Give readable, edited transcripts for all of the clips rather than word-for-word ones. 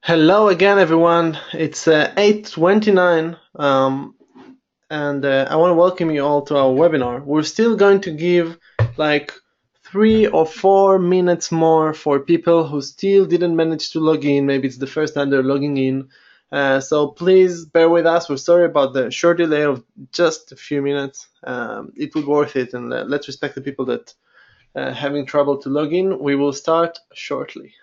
Hello again, everyone. It's 8:29, and I want to welcome you all to our webinar. We're still going to give like 3 or 4 minutes more for people who still didn't manage to log in. Maybe it's the first time they're logging in. So please bear with us. We're sorry about the short delay of just a few minutes. It would be worth it, and let's respect the people that having trouble to log in. We will start shortly.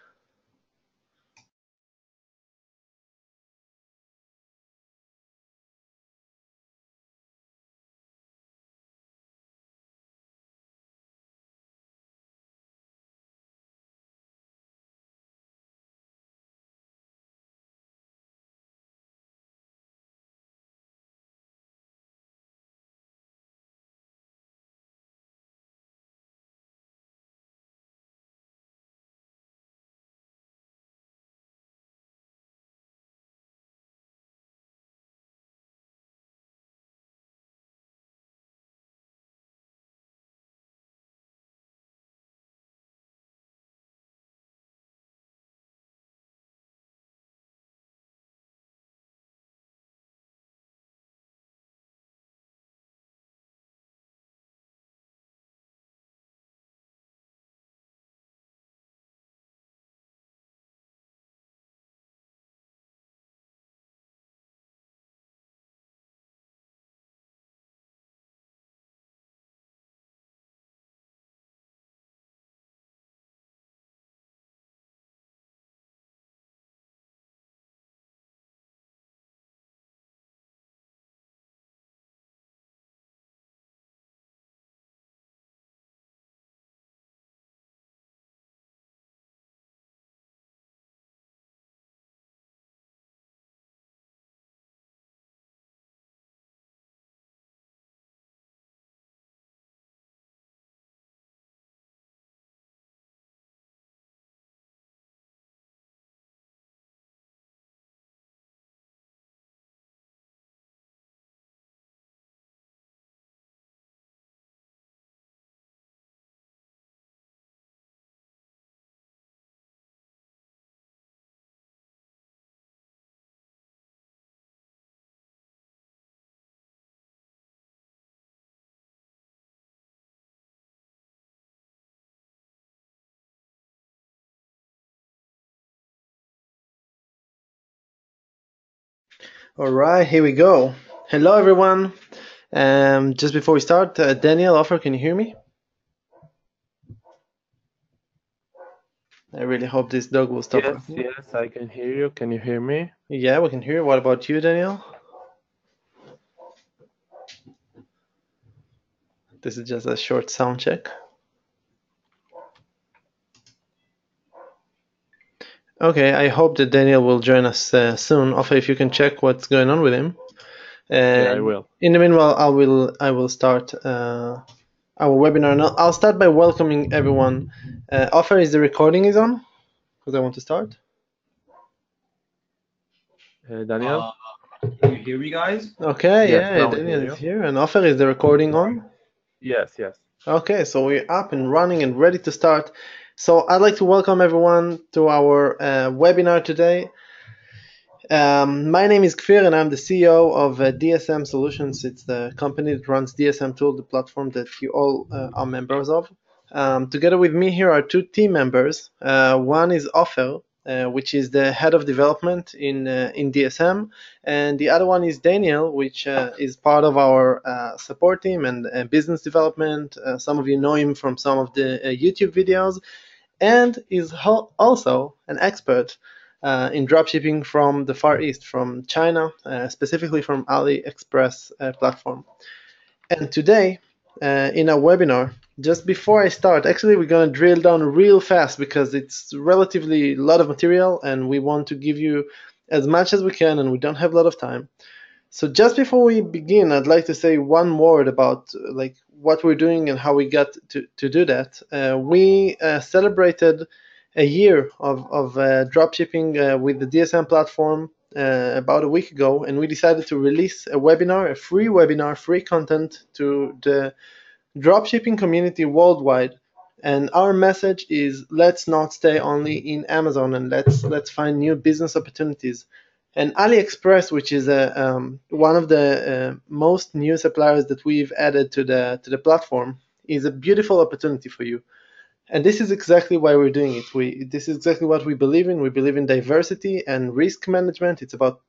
All right, here we go. Hello, everyone. Just before we start, Daniel, Offer, can you hear me? I really hope this dog will stop Yes, barking. yes, I can hear you. Can you hear me? Yeah, we can hear you. What about you, Daniel? This is just a short sound check. Okay, I hope that Daniel will join us soon. Offer, if you can check what's going on with him. Yeah, I And will. in the meanwhile, I will start our webinar. Now, I'll start by welcoming everyone. Offer, is the recording is on? Because I want to start. Daniel? Can you hear me, guys? Okay, Yes, yeah, now we Daniel hear is you. here. And Offer, is the recording on? Yes, yes. Okay, so we're up and running and ready to start. So I'd like to welcome everyone to our webinar today. My name is Kfir and I'm the CEO of DSM Solutions. It's the company that runs DSM Tool, the platform that you all are members of. Together with me here are two team members. One is Ofer, which is the head of development in DSM, and the other one is Daniel, which is part of our support team and business development. Some of you know him from some of the YouTube videos, and is also an expert in dropshipping from the Far East, from China, specifically from Aliexpress platform. And today, in our webinar, just before I start, actually we're going to drill down real fast because it's relatively a lot of material and we want to give you as much as we can and we don't have a lot of time. So just before we begin, I'd like to say one word about like what we're doing and how we got to do that. We celebrated a year of dropshipping with the DSM platform about a week ago, and we decided to release a webinar, a free webinar, free content to the dropshipping community worldwide And our message is, let's not stay only in Amazon, and let's find new business opportunities. And Aliexpress, which is one of the most new suppliers that we've added to the platform, is a beautiful opportunity for you. And this is exactly why we're doing it. This is exactly what we believe in. We believe in diversity and risk management. It's about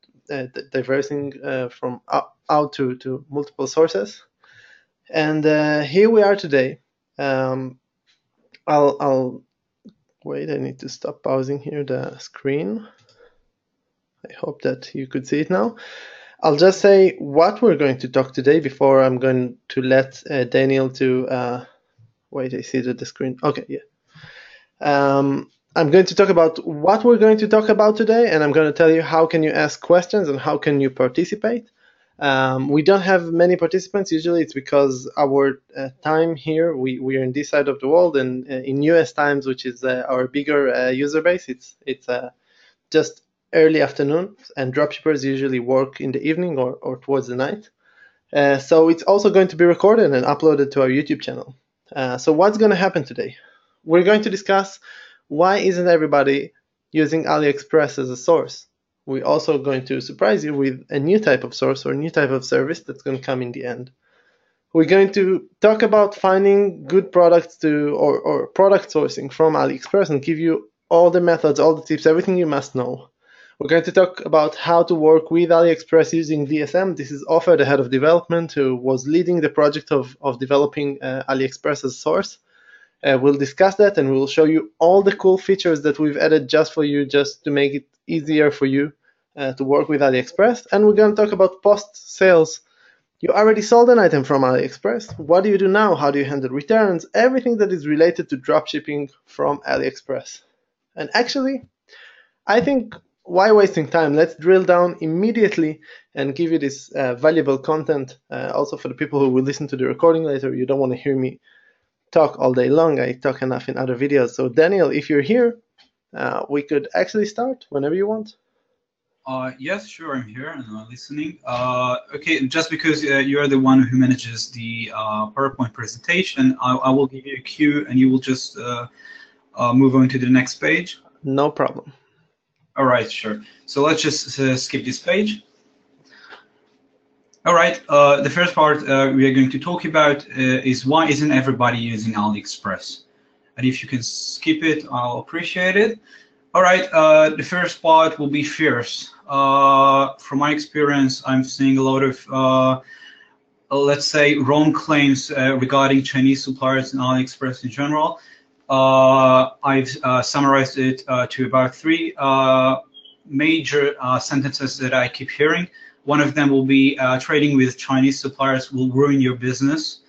diversing from out to multiple sources. And here we are today. I'll wait. I need to stop pausing here the screen. I hope that you could see it now. I'll just say what we're going to talk today before I'm going to let Daniel to wait. I see the screen. Okay, yeah. I'm going to talk about what we're going to talk about today, and I'm going to tell you how can you ask questions and how can you participate. We don't have many participants. Usually it's because our time here, we are in this side of the world, and in US times, which is our bigger user base, it's just early afternoon, and dropshippers usually work in the evening or towards the night. So it's also going to be recorded and uploaded to our YouTube channel. So what's going to happen today? We're going to discuss why isn't everybody using Aliexpress as a source. We're also going to surprise you with a new type of source or a new type of service that's going to come in the end. We're going to talk about finding good products or product sourcing from Aliexpress and give you all the methods, all the tips, everything you must know. We're going to talk about how to work with Aliexpress using DSM. This is Ofer, the head of development, who was leading the project of developing Aliexpress as a source. We'll discuss that, and we'll show you all the cool features that we've added just for you, just to make it easier for you to work with Aliexpress. And we're going to talk about post-sales. You already sold an item from Aliexpress. What do you do now? How do you handle returns? Everything that is related to dropshipping from Aliexpress. And actually, I think, why wasting time? Let's drill down immediately and give you this valuable content. Also for the people who will listen to the recording later, you don't want to hear me talk all day long. I talk enough in other videos. So Daniel, if you're here, we could actually start whenever you want. Yes, sure, I'm here and I'm listening. Okay, just because you're the one who manages the PowerPoint presentation, I will give you a cue and you will just move on to the next page. No problem. All right, sure. So let's just skip this page. All right, the first part we are going to talk about is why isn't everybody using Aliexpress? And if you can skip it, I'll appreciate it. All right, the first part will be fears. From my experience, I'm seeing a lot of, let's say, wrong claims regarding Chinese suppliers and Aliexpress in general. I've summarized it to about three major sentences that I keep hearing. One of them will be trading with Chinese suppliers will ruin your business.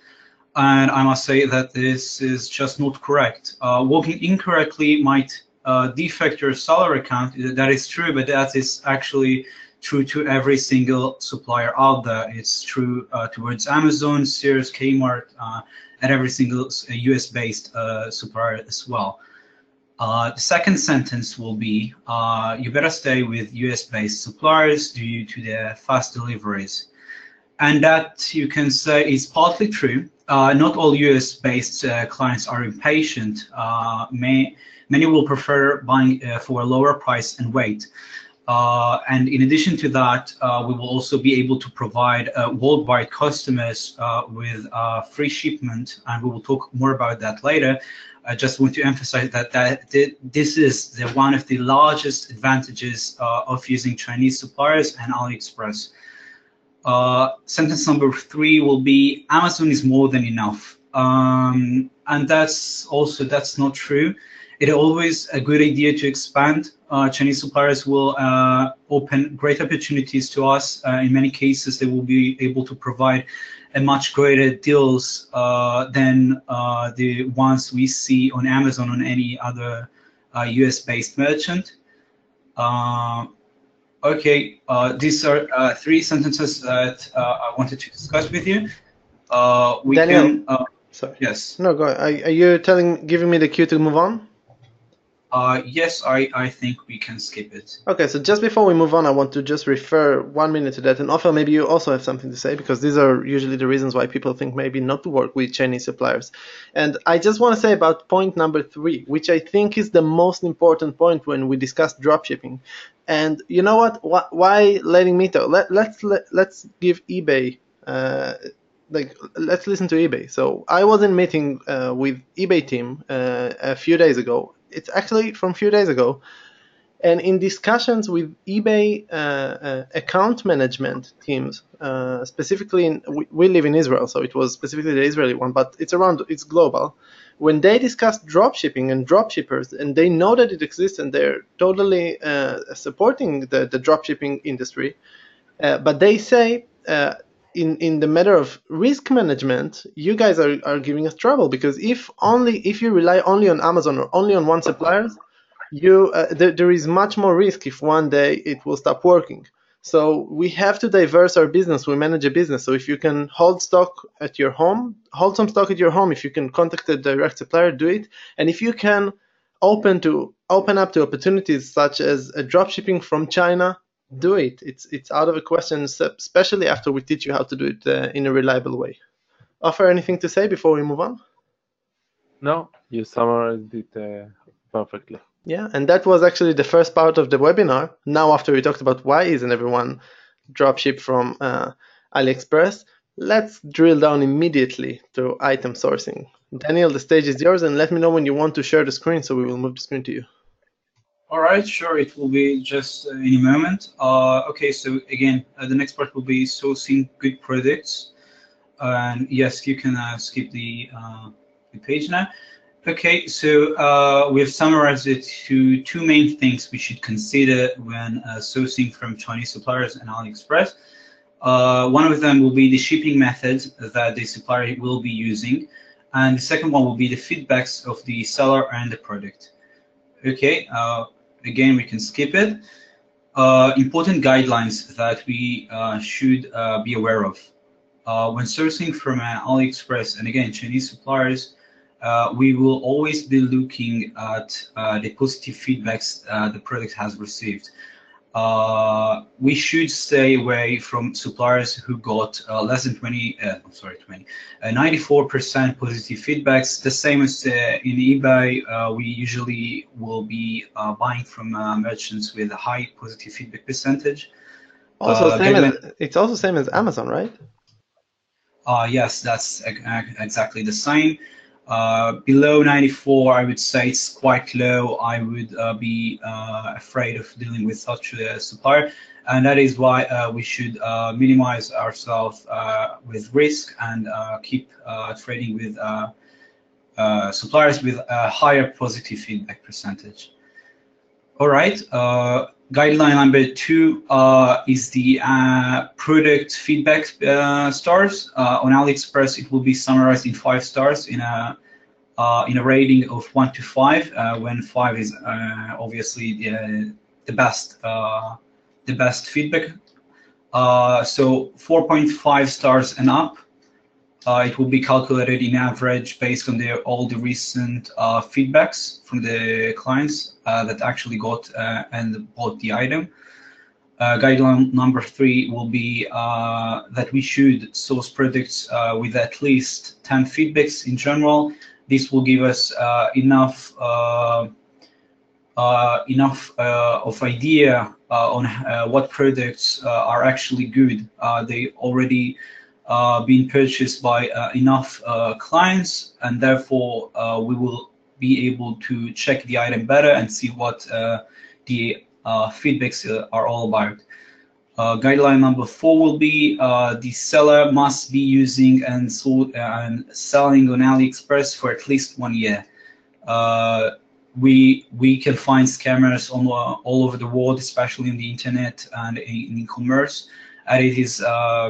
And I must say that this is just not correct. Working incorrectly might defect your seller account. That is true, but that is actually true to every single supplier out there. It's true towards Amazon, Sears, Kmart, and every single US-based supplier as well. The second sentence will be, you better stay with US-based suppliers due to their fast deliveries. And that, you can say, is partly true. Not all US-based clients are impatient. Many will prefer buying for a lower price and wait. And in addition to that, we will also be able to provide worldwide customers with free shipment, and we will talk more about that later. I just want to emphasize that this is one of the largest advantages of using Chinese suppliers and Aliexpress. Sentence number 3 will be, Amazon is more than enough. And that's not true. It's always a good idea to expand. Chinese suppliers will open great opportunities to us. In many cases, they will be able to provide a much greater deals than the ones we see on Amazon or any other US-based merchant. Okay, these are 3 sentences that I wanted to discuss with you. Daniel, sorry. Yes. No, go ahead. Are you giving me the cue to move on? Yes, I think we can skip it. Okay, so just before we move on, I want to just refer 1 minute to that. And Ofer, maybe you also have something to say, because these are usually the reasons why people think maybe not to work with Chinese suppliers. And I just want to say about point number 3, which I think is the most important point when we discuss dropshipping. And you know what? Why letting me talk? Let's give eBay. Let's listen to eBay. So I was in a meeting with eBay team a few days ago. It's actually from a few days ago. And in discussions with eBay account management teams, specifically, we live in Israel, so it was specifically the Israeli one, but it's global. When they discuss dropshipping and dropshippers, and they know that it exists, and they're totally supporting the dropshipping industry, but they say, in the matter of risk management, you guys are giving us trouble, because if you rely only on Amazon or only on one supplier, there is much more risk if one day it will stop working. So we have to diverse our business. We manage a business. So if you can hold stock at your home, hold some stock at your home. If you can contact a direct supplier, do it. And if you can open up to opportunities such as a drop shipping from China, do it. It's out of the question, especially after we teach you how to do it in a reliable way. Offer anything to say before we move on? No, you summarized it perfectly. Yeah, and that was actually the first part of the webinar. Now, after we talked about why isn't everyone dropship from Aliexpress, let's drill down immediately to item sourcing. Daniel, the stage is yours, and let me know when you want to share the screen, so we will move the screen to you. All right, sure, it will be just in a moment. Okay, so again, the next part will be sourcing good products. And yes, you can skip the page now. Okay, so we have summarized it to 2 main things we should consider when sourcing from Chinese suppliers and AliExpress. One of them will be the shipping method that the supplier will be using, and the second one will be the feedbacks of the seller and the product. Okay, again, we can skip it. Important guidelines that we should be aware of. When sourcing from AliExpress, and again, Chinese suppliers, we will always be looking at the positive feedbacks the product has received. We should stay away from suppliers who got less than 94% positive feedbacks. The same as in eBay, we usually will be buying from merchants with a high positive feedback percentage. It's also same as Amazon, right? Yes, that's exactly the same. Below 94, I would say it's quite low. I would be afraid of dealing with such a supplier, and that is why we should minimize ourselves with risk and keep trading with suppliers with a higher positive feedback percentage. All right. Guideline number 2 is the product feedback stars. On AliExpress, it will be summarized in 5 stars in a rating of 1 to 5, when 5 is obviously the best feedback. So 4.5 stars and up. It will be calculated in average based on all the recent feedbacks from the clients that actually got and bought the item. Guideline number 3 will be that we should source products with at least 10 feedbacks in general. This will give us enough of idea on what products are actually good. They already being purchased by enough clients, and therefore we will be able to check the item better and see what the feedbacks are all about. Guideline number 4 will be the seller must be using and selling on AliExpress for at least 1 year. We can find scammers all over the world, especially in the internet and in e-commerce. And it is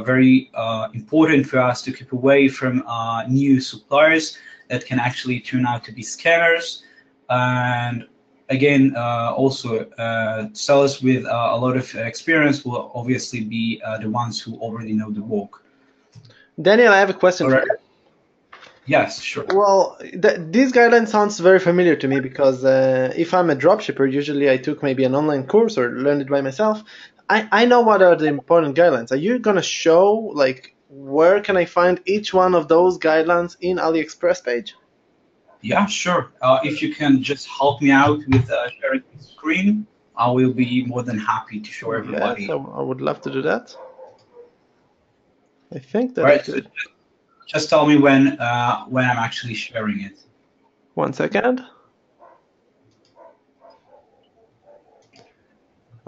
very important for us to keep away from new suppliers that can actually turn out to be scammers. And again, also sellers with a lot of experience will obviously be the ones who already know the work. Daniel, I have a question for you. Yes, sure. Well, these guidelines sounds very familiar to me because if I'm a dropshipper, usually I took maybe an online course or learned it by myself. I know what are the important guidelines. Are you gonna show like where can I find each one of those guidelines in AliExpress page? Yeah, sure. If you can just help me out with sharing the screen, I will be more than happy to show Yes, everybody. I would love to do that. I think that All I right, so could. just tell me when I'm actually sharing it. 1 second.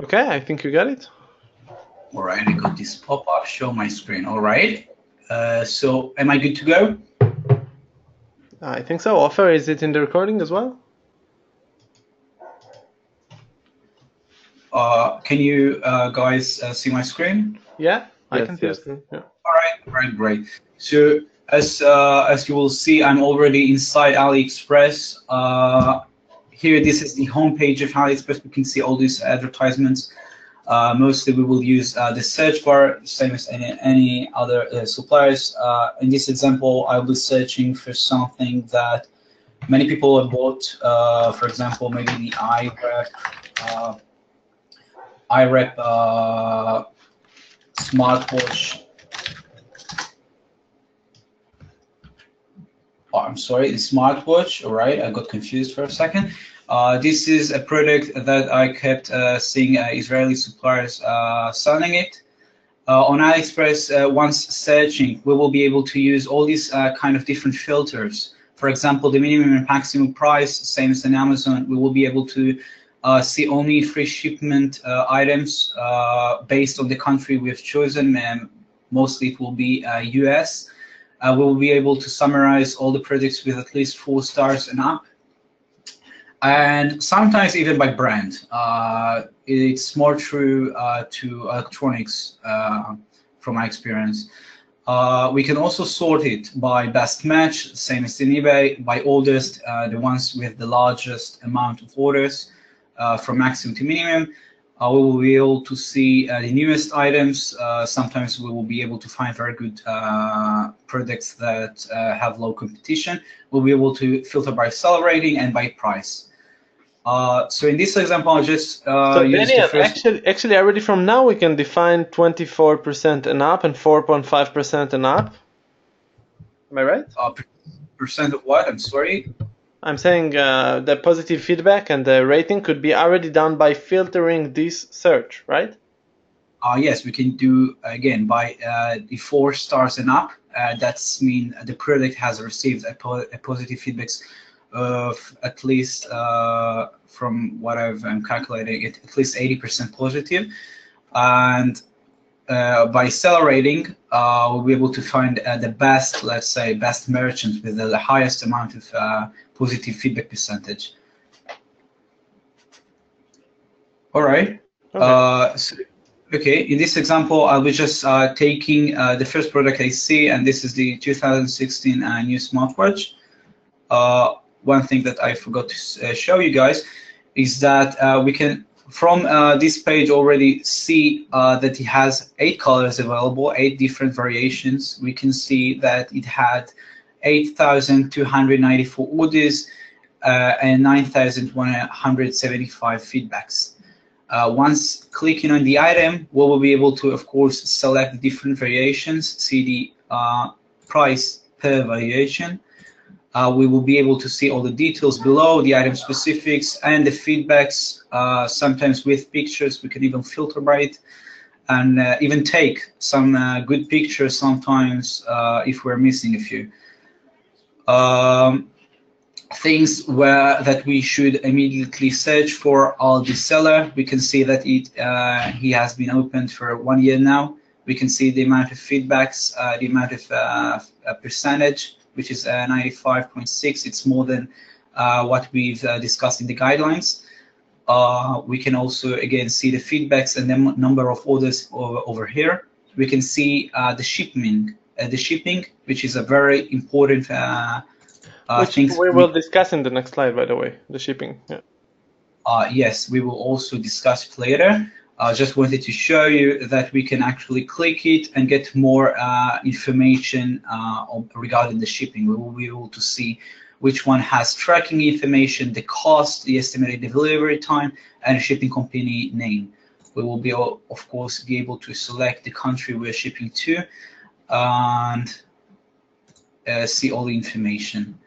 Okay, I think you got it. All right, I got this pop-up, show my screen. All right. So am I good to go? I think so. Offer, is it in the recording as well? Can you guys see my screen? Yeah, I Yes, can see the yes. screen. Yeah. All right, great. So as you will see, I'm already inside AliExpress. Here, this is the homepage of AliExpress. We can see all these advertisements. Mostly, we will use the search bar, same as any other suppliers. In this example, I will be searching for something that many people have bought. For example, maybe the iRep smartwatch. Oh, I'm sorry, the smartwatch. All right, I got confused for a second. This is a product that I kept seeing Israeli suppliers selling it. On AliExpress, once searching, we will be able to use all these kind of different filters. For example, the minimum and maximum price, same as in Amazon, we will be able to see only free shipment items based on the country we've chosen. And mostly it will be US. We will be able to summarize all the products with at least 4 stars and up. And sometimes even by brand. It's more true to electronics from my experience. We can also sort it by best match, same as in eBay, by oldest, the ones with the largest amount of orders from maximum to minimum. We will be able to see the newest items. Sometimes we will be able to find very good products that have low competition. We'll be able to filter by seller rating and by price. So in this example, I'll just So use the Daniel, first. actually, already from now we can define 24% and up and 4.5% and up. Am I right? Percent of what? I'm sorry. I'm saying the positive feedback and the rating could be already done by filtering this search, right? Yes, we can do again by the 4 stars and up. That's mean the product has received a positive feedbacks of at least from what I'm calculating, at least 80% positive. And by seller rating, we'll be able to find the best, let's say, best merchants with the highest amount of positive feedback percentage. All right. Okay. Okay, in this example, I'll be just taking the first product I see, and this is the 2016 new smartwatch. One thing that I forgot to show you guys is that we can, from this page, already see that it has 8 colors available, 8 different variations. We can see that it had 8,294 orders and 9,175 feedbacks. Once clicking on the item, we will be able to, of course, select the different variations, see the price per variation. We will be able to see all the details below, the item specifics and the feedbacks, sometimes with pictures. We can even filter by it and even take some good pictures sometimes if we're missing a few. Things that we should immediately search for are the seller. We can see that he has been opened for 1 year now. We can see the amount of feedbacks, the amount of percentage, which is 95.6. It's more than what we've discussed in the guidelines. We can also again see the feedbacks and the number of orders over here. We can see the shipping, which is a very important Which we will discuss in the next slide, by the way, the shipping. Yeah. Yes, we will also discuss it later. I just wanted to show you that we can actually click it and get more information regarding the shipping. We will be able to see which one has tracking information, the cost, the estimated delivery time, and shipping company name. We will be, of course, be able to select the country we're shipping to and see all the information.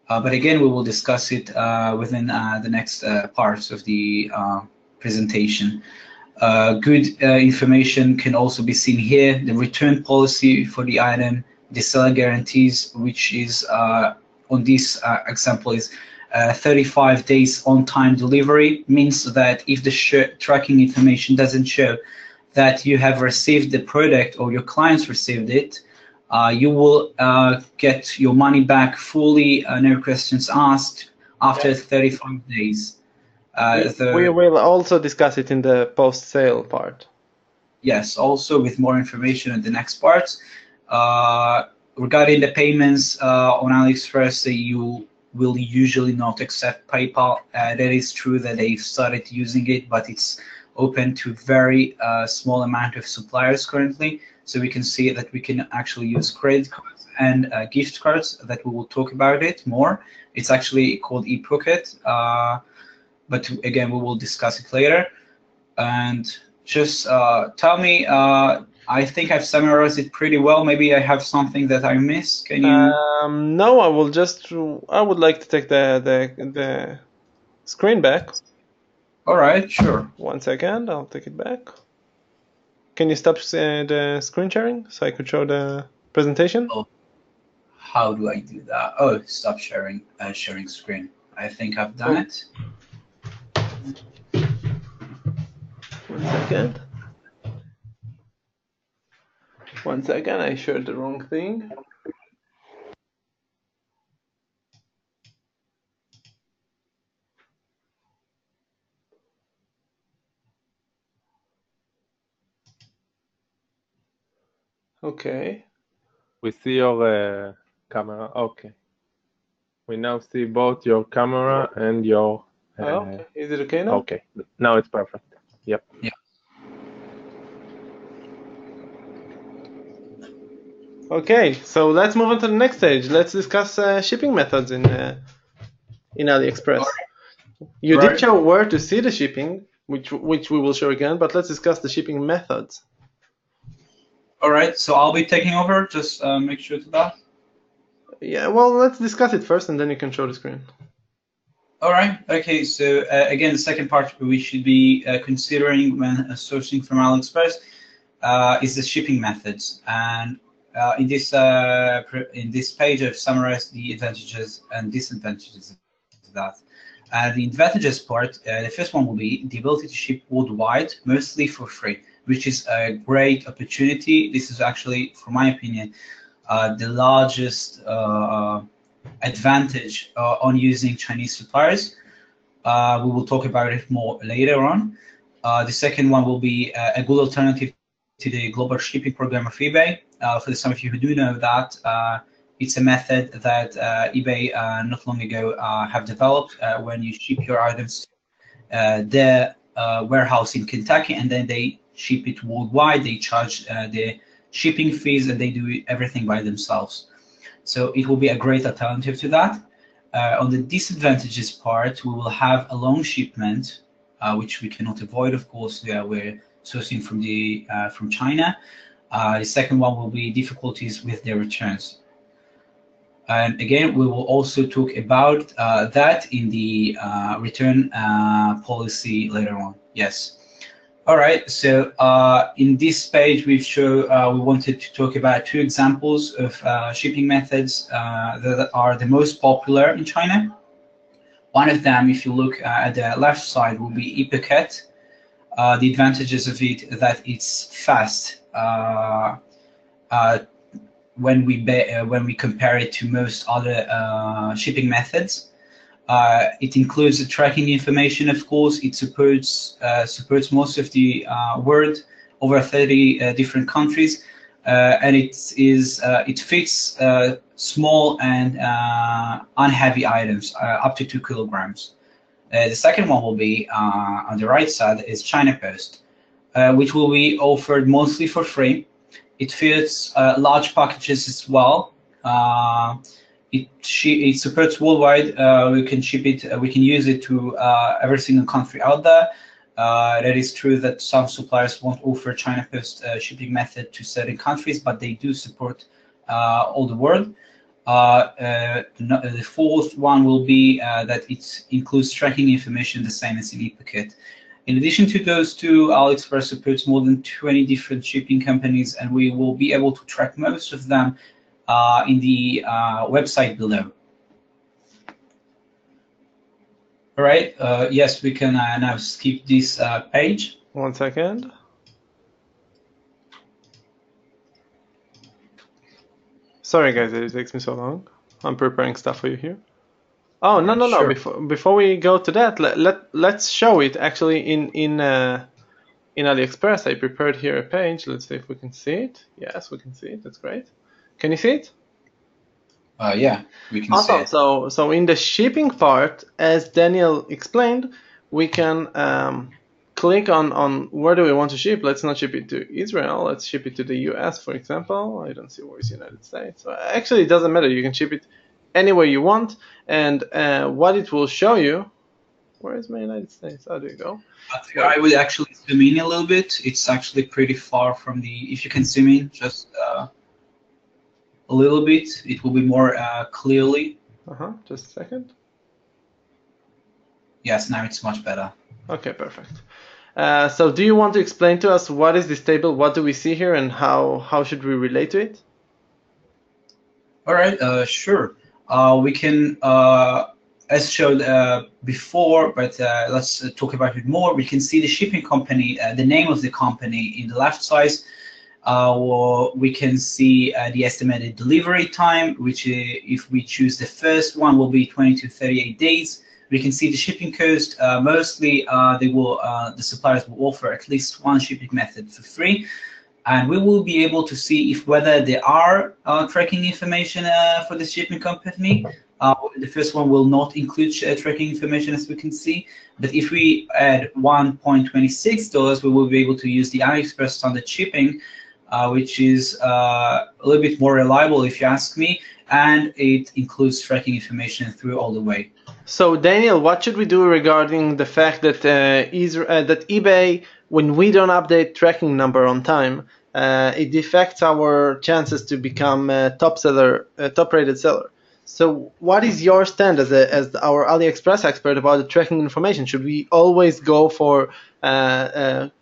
But again, we will discuss it within the next parts of the presentation. Good information can also be seen here, the return policy for the item, the seller guarantees, which is on this example is 35 days on-time delivery, means that if the tracking information doesn't show that you have received the product or your clients received it, you will get your money back fully, no questions asked, after 35 days. We will also discuss it in the post-sale part. Yes, also with more information in the next parts. Regarding the payments on Aliexpress, you will usually not accept PayPal. That is true that they've started using it, but it's open to very small amount of suppliers currently. So we can see that we can actually use credit cards and gift cards that we will talk about it more. It's actually called ePocket. But again, we will discuss it later. And just tell me, I think I've summarized it pretty well. Maybe I have something that I missed. Can you? No, I would like to take the screen back. All right, sure. 1 second, I'll take it back. Can you stop the screen sharing so I could show the presentation? Oh, how do I do that? Oh, stop sharing screen. I think I've done it. 1 second. 1 second, I shared the wrong thing. Okay. We see your camera. Okay. We now see both your camera and your. Okay. Is it okay now? Okay. Now it's perfect. Yep. Yeah. Okay, so let's move on to the next stage. Let's discuss shipping methods in Aliexpress. You did show where to see the shipping, which we will show again, but let's discuss the shipping methods. All right, so I'll be taking over. Just make sure to that. Yeah, well, let's discuss it first, and then you can show the screen. All right. Okay. So again, the second part we should be considering when sourcing from Aliexpress is the shipping methods. And in this page, I've summarized the advantages and disadvantages of that. The advantages part, the first one will be the ability to ship worldwide, mostly for free, which is a great opportunity. This is actually, from my opinion, the largest advantage on using Chinese suppliers. We will talk about it more later on. The second one will be a good alternative to the global shipping program of eBay. For some of you who do know that, it's a method that eBay not long ago have developed when you ship your items to their warehouse in Kentucky, and then they ship it worldwide. They charge the shipping fees, and they do everything by themselves. So it will be a great alternative to that. On the disadvantages part, we will have a long shipment, which we cannot avoid, of course. We're sourcing from China. The second one will be difficulties with the returns. And again, we will also talk about that in the return policy later on. Yes. All right, so in this page, we wanted to talk about two examples of shipping methods that are the most popular in China. One of them, if you look at the left side, will be ePocket. The advantages of it that it's fast when we compare it to most other shipping methods. It includes the tracking information, of course. It supports most of the world, over 30 different countries, and it fits small and unheavy items up to 2 kilograms. The second one will be on the right side is China Post. which will be offered mostly for free. It fits large packages as well. It supports worldwide. We can ship it. We can use it to every single country out there. That is true that some suppliers won't offer China Post shipping method to certain countries, but they do support all the world. The fourth one will be that it includes tracking information the same as in ePacket. In addition to those two, Aliexpress supports more than 20 different shipping companies, and we will be able to track most of them in the website below. All right, yes, we can now skip this page. 1 second. Sorry guys, it takes me so long. I'm preparing stuff for you here. Oh, no. Sure. Before we go to that, let's show it actually in Aliexpress. I prepared here a page. Let's see if we can see it. Yes, we can see it. That's great. Can you see it? Yeah, we can Awesome. see it. So in the shipping part, as Daniel explained, we can click on where do we want to ship. Let's not ship it to Israel. Let's ship it to the US, for example. I don't see where is United States. So actually, it doesn't matter. You can ship it anywhere you want. And what it will show you, where is my United States? How do you go? I would actually zoom in a little bit. It's actually pretty far from the, if you can zoom in just a little bit, it will be more clearly. Just a second. Yes, now it's much better. Okay, perfect. So do you want to explain to us what is this table? What do we see here and how should we relate to it? All right, sure. We can, as showed before, but let's talk about it more. We can see the shipping company, the name of the company in the left side. We can see the estimated delivery time, which if we choose the first one will be 20 to 38 days. We can see the shipping cost. Mostly, the suppliers will offer at least one shipping method for free. And we will be able to see if whether there are tracking information for the shipping company. The first one will not include tracking information, as we can see. But if we add $1.26, we will be able to use the Aliexpress standard shipping, which is a little bit more reliable, if you ask me, and it includes tracking information through all the way. So Daniel, what should we do regarding the fact that that eBay, when we don't update tracking number on time, it affects our chances to become a top-rated seller? So what is your stand as our Aliexpress expert about the tracking information? Should we always go for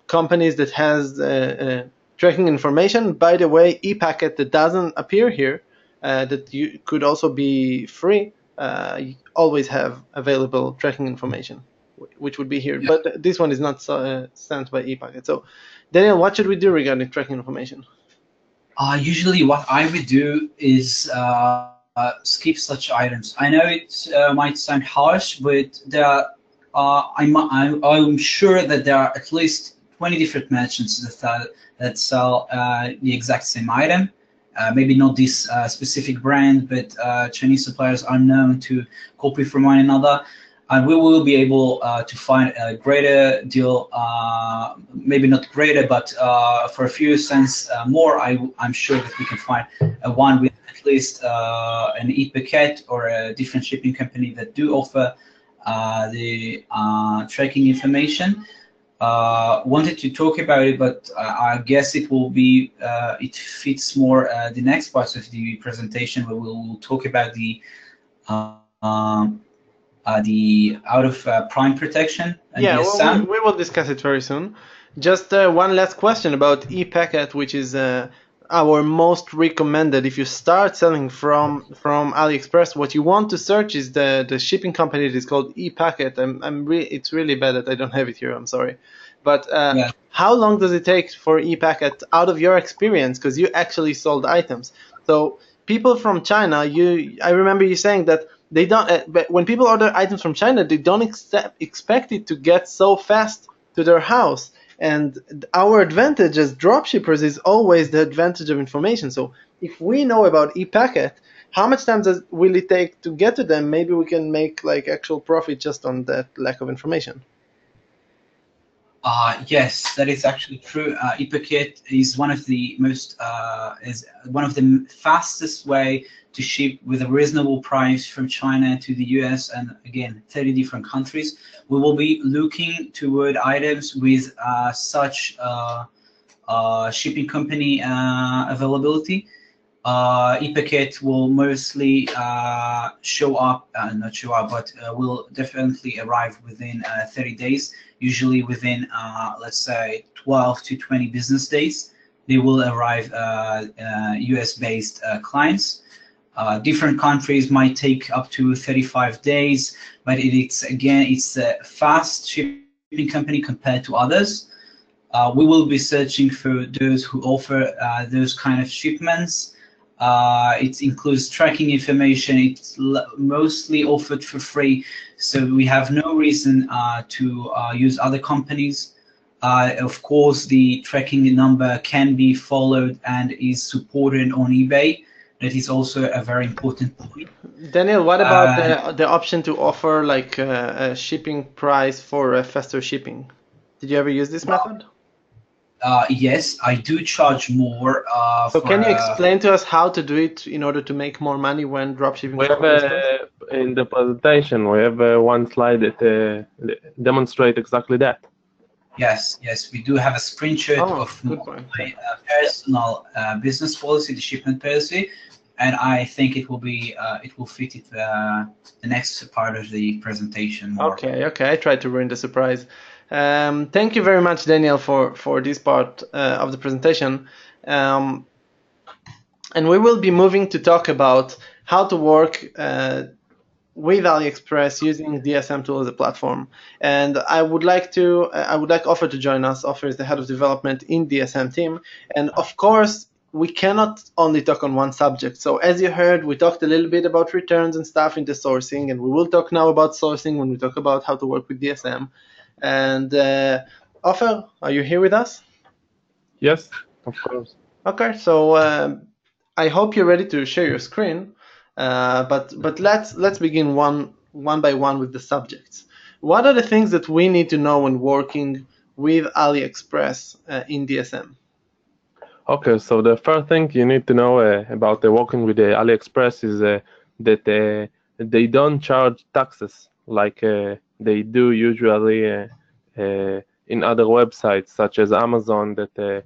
companies that has tracking information? By the way, ePacket that doesn't appear here, that you could also be free, you always have available tracking information, which would be here. Yeah. But this one is not sent by ePacket. So, Daniel, what should we do regarding tracking information? Usually, what I would do is skip such items. I know it might sound harsh, but there are, I'm sure that there are at least 20 different merchants that sell the exact same item. Maybe not this specific brand, but Chinese suppliers are known to copy from one another. And we will be able to find a greater deal, maybe not greater, but for a few cents more, I'm sure that we can find one with at least an ePacket or a different shipping company that do offer the tracking information. Wanted to talk about it, but I guess it will be, it fits more the next part of the presentation where we'll talk about the out of prime protection. And yeah, well, we will discuss it very soon. Just one last question about ePacket, which is our most recommended. If you start selling from Aliexpress, what you want to search is the shipping company that is called ePacket. It's really bad that I don't have it here. I'm sorry, but yeah. How long does it take for ePacket out of your experience? Because you actually sold items. So people from China, I remember you saying that they don't. But when people order items from China, they don't expect it to get so fast to their house. And our advantage as dropshippers is always the advantage of information. So if we know about ePacket, how much time will it take to get to them? Maybe we can make like actual profit just on that lack of information. Yes, that is actually true. EPAKit is one of the fastest way to ship with a reasonable price from China to the US and again 30 different countries. We will be looking toward items with such shipping company availability. EPAKit will mostly not show up, but will definitely arrive within 30 days, usually within, let's say, 12 to 20 business days. They will arrive US-based clients. Different countries might take up to 35 days, but it's a fast shipping company compared to others. We will be searching for those who offer those kind of shipments. It includes tracking information. It's mostly offered for free, so we have no reason to use other companies. Of course, the tracking number can be followed and is supported on eBay. That is also a very important point. Daniel, what about the option to offer like a shipping price for faster shipping? Did you ever use this method? Yes, I do charge more. So can you explain to us how to do it in order to make more money when dropshipping? We have in the presentation, we have one slide that demonstrates exactly that. Yes, we do have a screenshot of my personal business policy, the shipment policy, and I think it will fit the next part of the presentation more. Okay, I tried to ruin the surprise. Thank you very much, Daniel, for this part of the presentation. And we will be moving to talk about how to work with AliExpress using DSM Tool as a platform. And I would like Ofer to join us. Ofer is the head of development in DSM team. And of course, we cannot only talk on one subject. So as you heard, we talked a little bit about returns and stuff in the sourcing, and we will talk now about sourcing when we talk about how to work with DSM. And Ofer, are you here with us? Yes, of course. Okay, so I hope you're ready to share your screen. But let's begin one by one with the subjects. What are the things that we need to know when working with AliExpress in DSM? Okay, so the first thing you need to know about working with AliExpress is that they don't charge taxes like they do usually in other websites such as Amazon that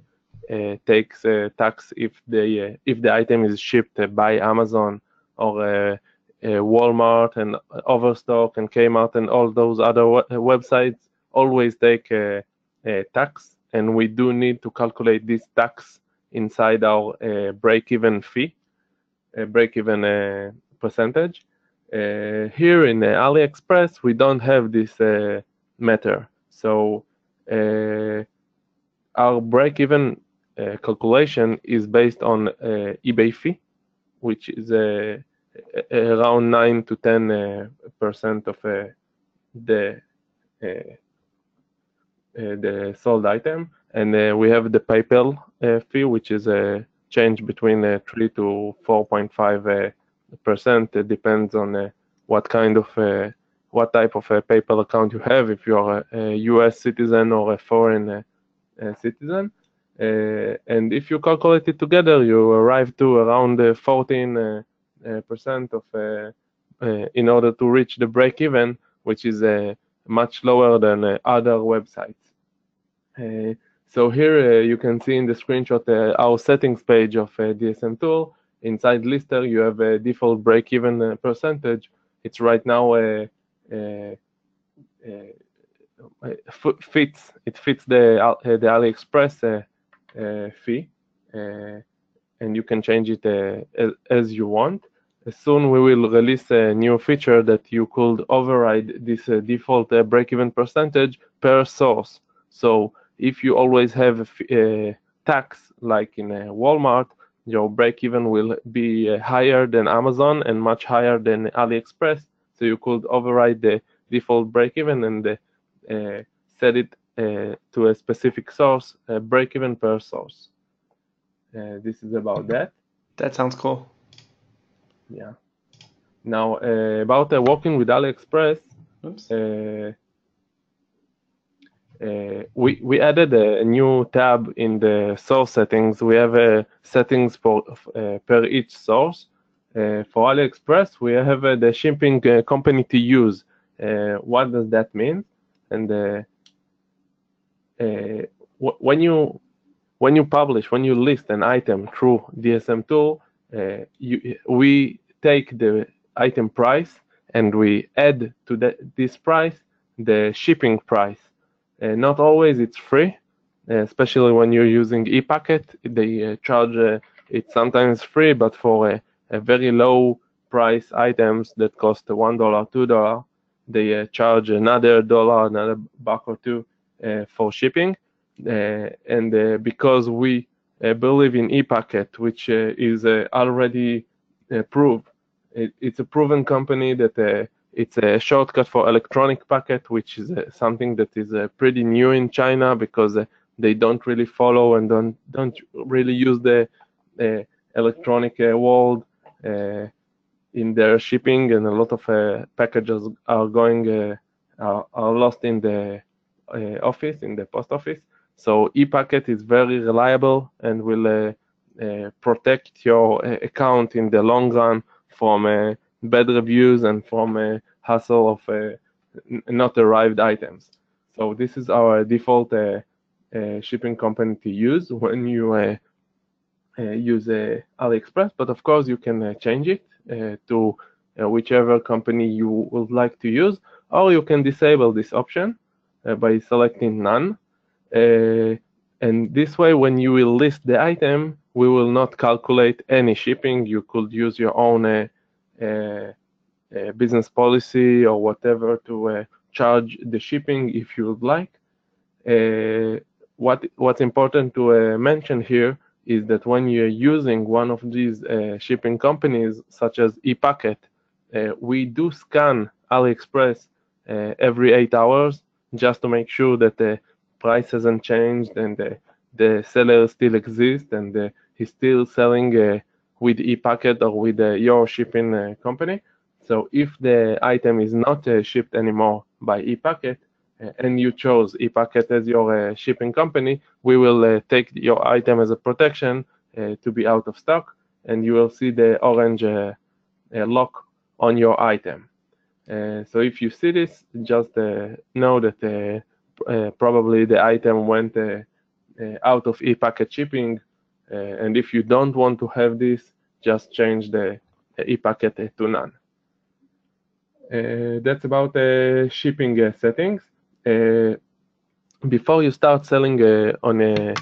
takes tax if the item is shipped by Amazon, or Walmart and Overstock and Kmart and all those other websites always take tax, and we do need to calculate this tax inside our break-even fee, break-even percentage. Here in AliExpress, we don't have this matter. So our break-even calculation is based on eBay fee, which is around 9 to 10% of the sold item, and we have the PayPal fee, which is a change between 3 to 4.5%. It depends on what type of PayPal account you have, if you're a US citizen or a foreign citizen. And if you calculate it together, you arrive to around 14% of in order to reach the break-even, which is much lower than other websites. So here you can see in the screenshot our settings page of DSM Tool. Inside Lister, you have a default break-even percentage. It's right now it fits the AliExpress fee, and you can change it as you want. Soon we will release a new feature that you could override this default break-even percentage per source. So if you always have a tax, like in Walmart, your break-even will be higher than Amazon and much higher than AliExpress. So you could override the default break-even and set it to a specific source, break-even per source. This is about that. That sounds cool. Yeah. Now about working with AliExpress. we added a new tab in the source settings. We have settings for per each source. For AliExpress, we have the shipping company to use. What does that mean? And when you list an item through DSM Tool, we take the item price and we add to this price the shipping price. Not always it's free, especially when you're using ePacket. They charge it's sometimes free, but for a very low price items that cost $1, $2, they charge another $1, another buck or two for shipping. And because we believe in ePacket, which is already proved, it's a proven company that it's a shortcut for electronic packet, which is something that is pretty new in China because they don't really follow and don't really use the electronic world in their shipping, and a lot of packages are going are lost in the office, in the post office. So ePacket is very reliable and will protect your account in the long run from bad reviews and from hassle of not arrived items. So this is our default shipping company to use when you use AliExpress, but of course you can change it to whichever company you would like to use, or you can disable this option by selecting none. And this way, when you will list the item, we will not calculate any shipping. You could use your own business policy or whatever to charge the shipping if you would like. What's important to mention here is that when you're using one of these shipping companies, such as ePacket, we do scan AliExpress every 8 hours just to make sure that the price hasn't changed and the seller still exists and he's still selling with ePacket or with your shipping company. So if the item is not shipped anymore by ePacket and you chose ePacket as your shipping company, we will take your item as a protection to be out of stock, and you will see the orange lock on your item. So if you see this, just know that probably the item went out of ePacket shipping, and if you don't want to have this, just change the ePacket to none. That's about shipping settings. Before you start selling on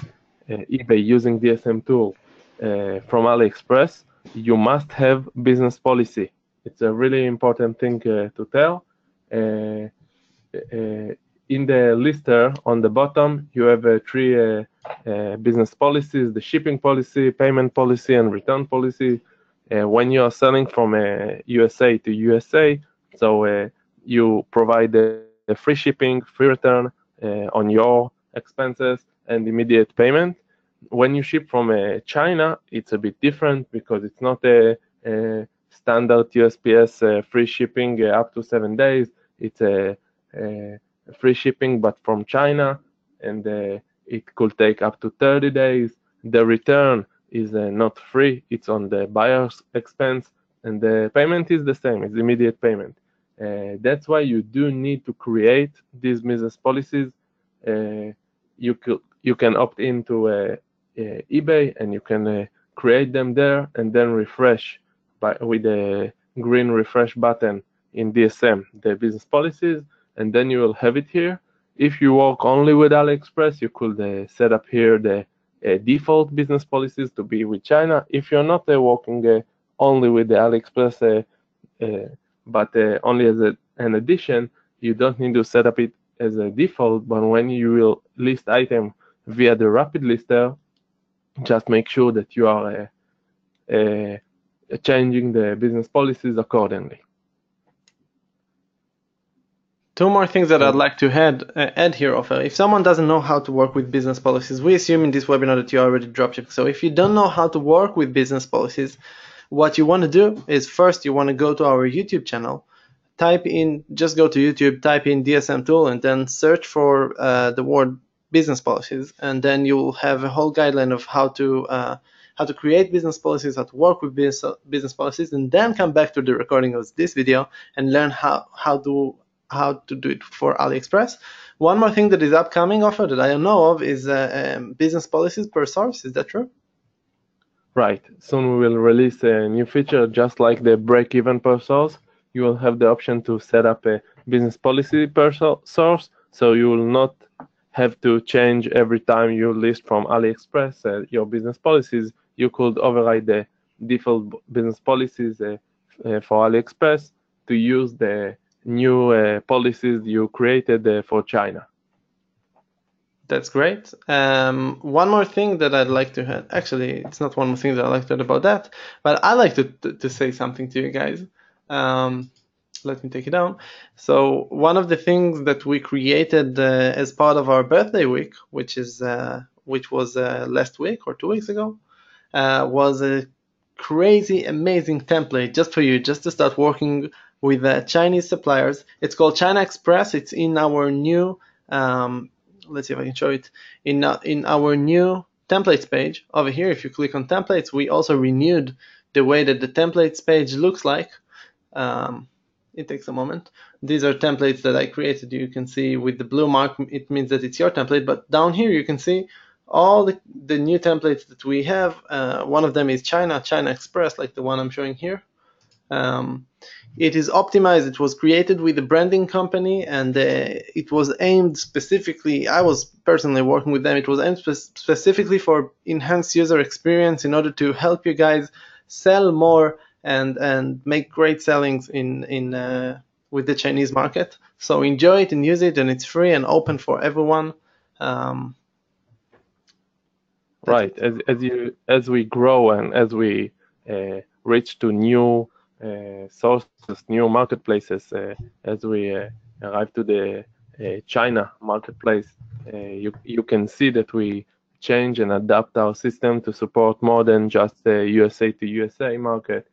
eBay using DSM Tool from AliExpress, you must have business policy. It's a really important thing to tell. In the lister on the bottom, you have three business policies: the shipping policy, payment policy, and return policy. When you are selling from USA to USA, so you provide the free shipping, free return on your expenses, and immediate payment. When you ship from China, it's a bit different because it's not a standard USPS free shipping up to 7 days. It's a free shipping, but from China, and it could take up to 30 days. The return is not free, it's on the buyer's expense, and the payment is the same, it's immediate payment. That's why you do need to create these business policies. You can opt into eBay and you can create them there and then refresh with the green refresh button in DSM, the business policies, and then you will have it here. If you work only with AliExpress, you could set up here the default business policies to be with China. If you're not working only with the AliExpress, but only as an addition, you don't need to set up it as a default, but when you will list item via the rapid lister, just make sure that you are changing the business policies accordingly. Two more things that I'd like to add here, Ofer. If someone doesn't know how to work with business policies, we assume in this webinar that you're already dropshipping. So if you don't know how to work with business policies, what you want to do is first you want to go to our YouTube channel, just go to YouTube, type in DSM Tool, and then search for the word business policies, and then you'll have a whole guideline of how to create business policies, how to work with business policies, and then come back to the recording of this video and learn how to do it for AliExpress. One more thing that is upcoming offer that I know of is business policies per source. Is that true? Right. Soon we will release a new feature just like the break-even per source. You will have the option to set up a business policy per source, so you will not have to change every time you list from AliExpress your business policies. You could override the default business policies for AliExpress to use the new policies you created for China. That's great. One more thing that I'd like to add. Actually, it's not one more thing that I'd like to add about that, but I'd like to say something to you guys. Let me take it down. So one of the things that we created as part of our birthday week, which was last week or 2 weeks ago, was a crazy, amazing template just for you, just to start working with Chinese suppliers. It's called China Express. It's in our new, let's see if I can show it, in our new templates page over here. If you click on templates, we also renewed the way that the templates page looks like. It takes a moment. These are templates that I created. You can see with the blue mark, it means that it's your template, but down here you can see all the new templates that we have. One of them is China Express, like the one I'm showing here. It is optimized. It was created with a branding company, and it was aimed specifically, I was personally working with them, it was aimed specifically for enhanced user experience in order to help you guys sell more and make great sellings with the Chinese market. So enjoy it and use it, and it's free and open for everyone. Right. As we grow and as we reach to new sources, new marketplaces, as we arrive to the China marketplace, you can see that we change and adapt our system to support more than just the USA to USA market,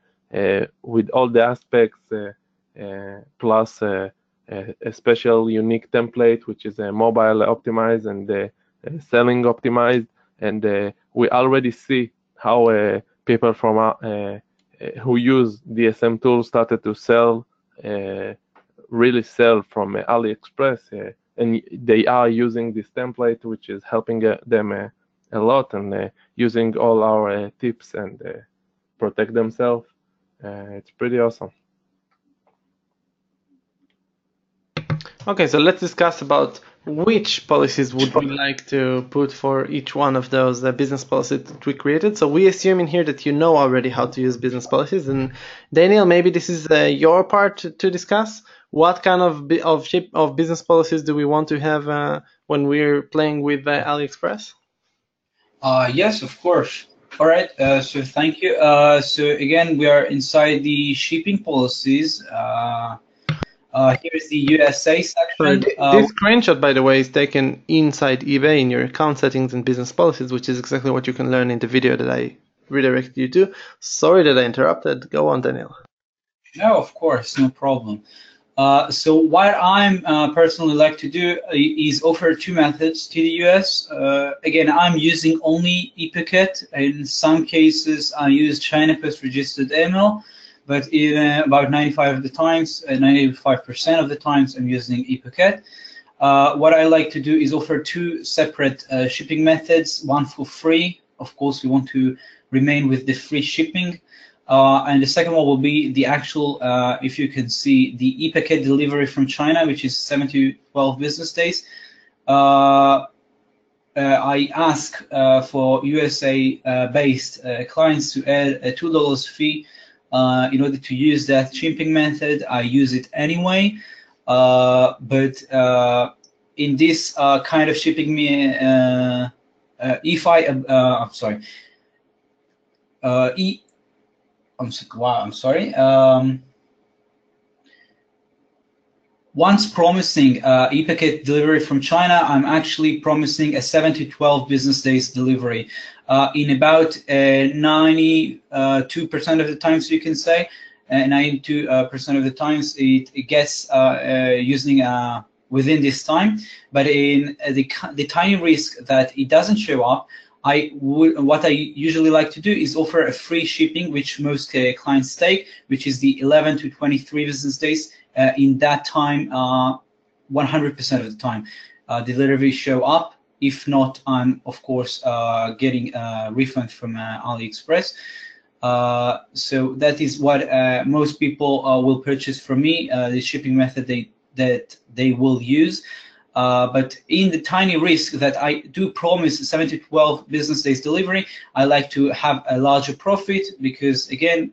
with all the aspects, plus a special unique template, which is mobile optimized and selling optimized. And we already see how people from who use DSM Tool started to sell, really sell from AliExpress, and they are using this template, which is helping them a lot, and using all our tips and protect themselves. It's pretty awesome. Okay, so let's discuss about which policies would we like to put for each one of those business policies that we created. So we assume in here that you know already how to use business policies. And Daniel, maybe this is your part to discuss. What kind of business policies do we want to have when we're playing with AliExpress? Yes, of course. All right, so thank you. So again, we are inside the shipping policies. Here's the USA section. This screenshot, by the way, is taken inside eBay in your account settings and business policies, which is exactly what you can learn in the video that I redirected you to. Sorry that I interrupted. Go on, Daniel. No, of course, no problem. So what I'm personally like to do is offer two methods to the US. Again, I'm using only ePacket. In some cases, I use China Post registered email, but in about 95% of the times, I'm using ePacket. What I like to do is offer two separate shipping methods, one for free. Of course, we want to remain with the free shipping. And the second one will be the actual, if you can see, the ePacket delivery from China, which is 7 to 12 business days. I ask for USA-based clients to add a $2 fee in order to use that shipping method. I use it anyway, but in this kind of shipping, if I, I'm sorry, I'm sorry. Once promising ePacket delivery from China, I'm actually promising a 7 to 12 business days delivery in about 92% of the times, you can say. 92% of the times it gets using within this time. But in the tiny risk that it doesn't show up, what I usually like to do is offer a free shipping, which most clients take, which is the 11 to 23 business days. In that time, 100% of the time, delivery show up. If not, I'm of course getting a refund from Aliexpress. So that is what most people will purchase from me, the shipping method that they will use. But in the tiny risk that I do promise 7 to 12 business days delivery, I like to have a larger profit, because again,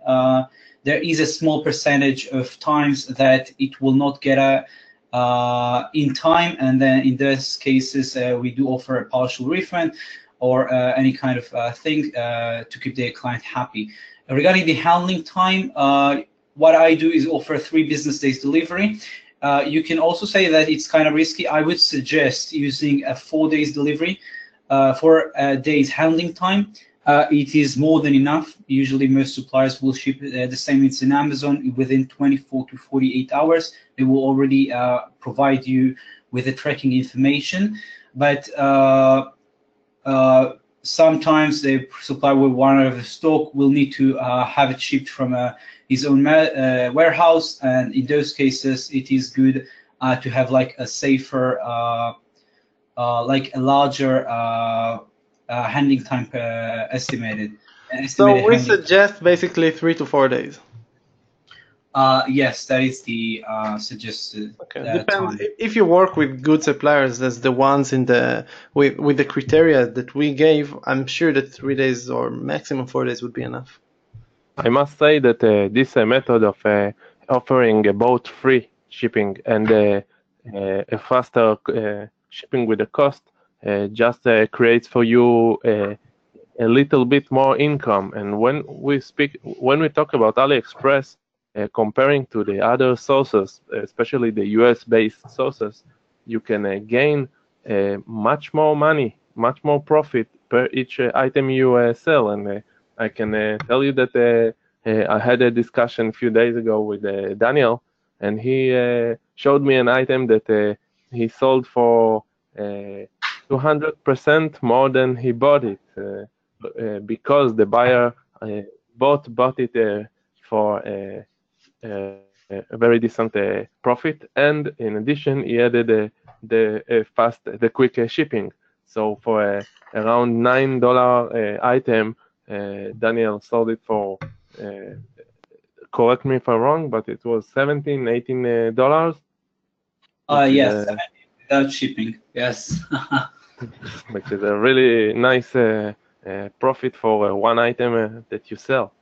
there is a small percentage of times that it will not get in time, and then in those cases we do offer a partial refund or any kind of thing to keep the client happy. Regarding the handling time, what I do is offer 3 business days delivery. You can also say that it's kind of risky. I would suggest using a 4 days delivery, 4 days handling time. It is more than enough. Usually most suppliers will ship the same. It's in Amazon within 24 to 48 hours. They will already provide you with the tracking information. But sometimes the supplier will run out of stock, will need to have it shipped from his own warehouse, and in those cases it is good to have like a safer, like a larger handling time estimated. So we suggest basically 3 to 4 days. Yes, that is the suggested. Okay, depends. If you work with good suppliers, as the ones in the with the criteria that we gave, I'm sure that 3 days or maximum 4 days would be enough. I must say that this method of offering both free shipping and a faster shipping with the cost just creates for you a little bit more income. And when we talk about Aliexpress, comparing to the other sources, especially the US-based sources, you can gain much more money, much more profit per each item you sell. And I can tell you that I had a discussion a few days ago with Daniel, and he showed me an item that he sold for 200% more than he bought it, because the buyer bought it for a very decent profit, and in addition he added the quick shipping. So for around $9 item, Daniel sold it for, correct me if I'm wrong, but it was $17-18. Yes, without shipping. Yes. Which is a really nice profit for one item that you sell.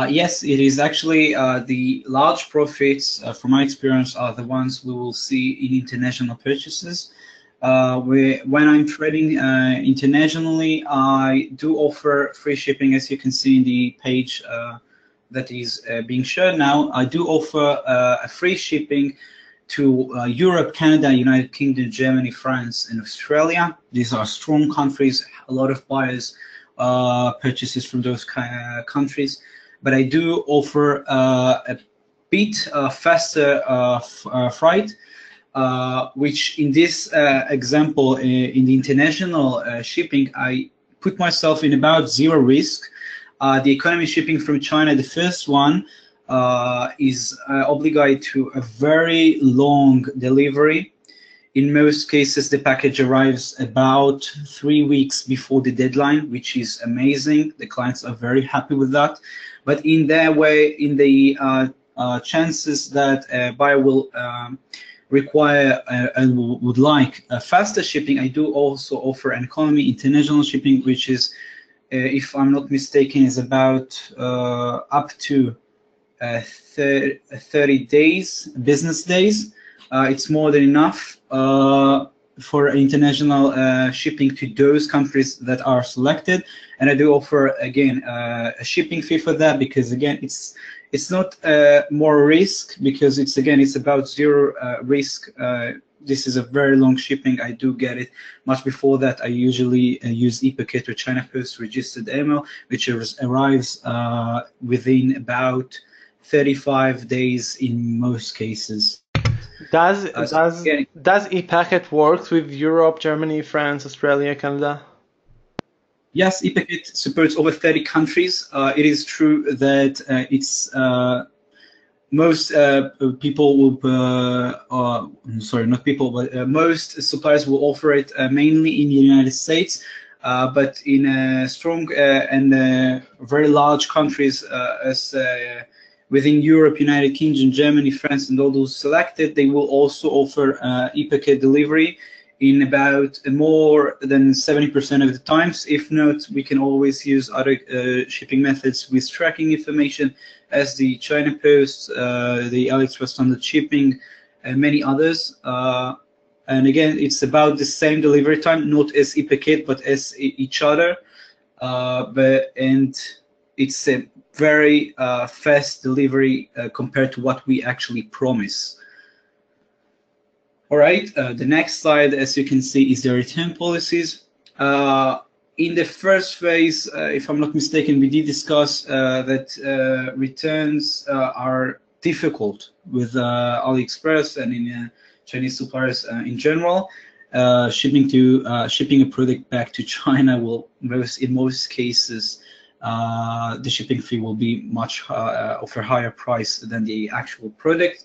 Yes, it is actually the large profits, from my experience, are the ones we will see in international purchases. When I'm trading internationally, I do offer free shipping, as you can see in the page that is being shown now. I do offer a free shipping to Europe, Canada, United Kingdom, Germany, France, and Australia. These are strong countries. A lot of buyers purchases from those countries. But I do offer a bit faster freight, which in this example, in the international shipping, I put myself in about 0 risk. The economy shipping from China, the first one, is obligated to a very long delivery. In most cases, the package arrives about 3 weeks before the deadline, which is amazing. The clients are very happy with that. But in their way, in the chances that a buyer will require and would like a faster shipping, I do also offer an economy international shipping, which is, if I'm not mistaken, is about up to 30 days, business days. It's more than enough for international shipping to those countries that are selected. And I do offer, again, a shipping fee for that, because again, it's It's not more risk, because it's about zero risk. This is a very long shipping. I do get it. Much before that, I usually use ePacket or China Post registered email, which arrives within about 35 days in most cases. Does ePacket work with Europe, Germany, France, Australia, Canada? Yes, ePacket supports over 30 countries. It is true that it's most people will, sorry, not people, but most suppliers will offer it mainly in the United States. But in strong and very large countries as within Europe, United Kingdom, Germany, France, and all those selected, they will also offer ePacket delivery in about more than 70% of the times. If not, we can always use other shipping methods with tracking information, as the China Post, the Aliexpress standard shipping, and many others. And again, it's about the same delivery time, not as ePacket, but as each other. And it's a very fast delivery compared to what we actually promise. All right, the next slide, as you can see, is the return policies. In the first phase, if I'm not mistaken, we did discuss that returns are difficult with Aliexpress and in Chinese suppliers in general. Shipping a product back to China will, in most cases, the shipping fee will be much of a higher price than the actual product.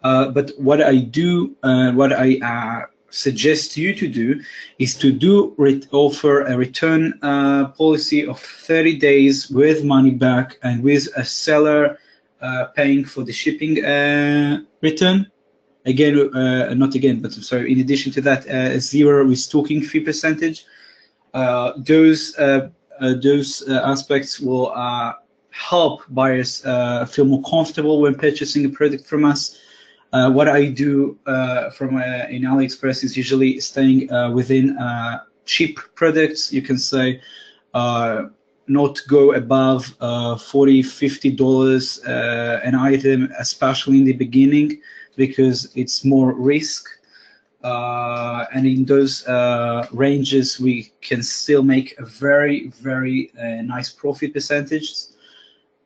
But what I suggest you to do is to offer a return policy of 30 days with money back and with a seller paying for the shipping return. Again, not again, but sorry, in addition to that, zero restocking fee percentage. Those aspects will help buyers feel more comfortable when purchasing a product from us. What I do in Aliexpress is usually staying within cheap products. You can say not go above $40–50 an item, especially in the beginning, because it's more risk. And in those ranges, we can still make a very, very nice profit percentage.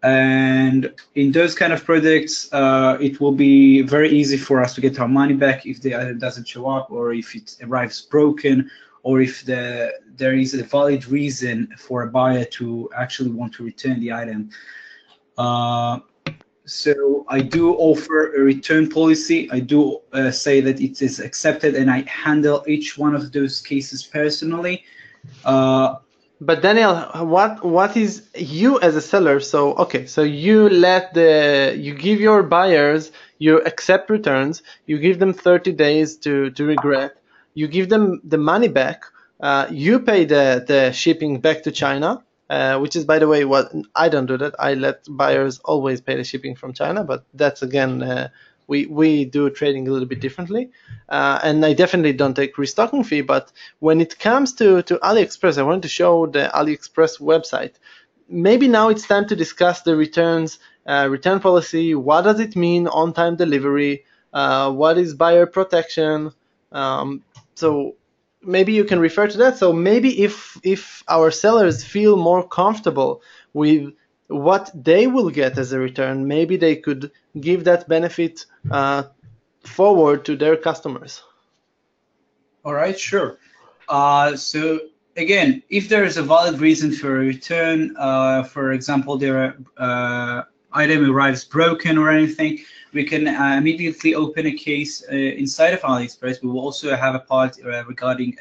And in those kind of products, it will be very easy for us to get our money back if the item doesn't show up, or if it arrives broken, or if there is a valid reason for a buyer to actually want to return the item. So I do offer a return policy. I do say that it is accepted, and I handle each one of those cases personally. But Daniel, what is you as a seller? So okay, so you give your buyers, you accept returns, you give them 30 days to regret, you give them the money back, you pay the shipping back to China, which is, by the way, what I don't do that. I let buyers always pay the shipping from China, but that's again we do trading a little bit differently, and I definitely don't take restocking fee. But when it comes to Aliexpress, I want to show the Aliexpress website. Maybe now it's time to discuss the returns, return policy. What does it mean on-time delivery? What is buyer protection? So maybe you can refer to that. So maybe if our sellers feel more comfortable with what they will get as a return, maybe they could give that benefit forward to their customers. All right, sure. So again, if there is a valid reason for a return, for example, their item arrives broken or anything, we can immediately open a case inside of Aliexpress. We will also have a part regarding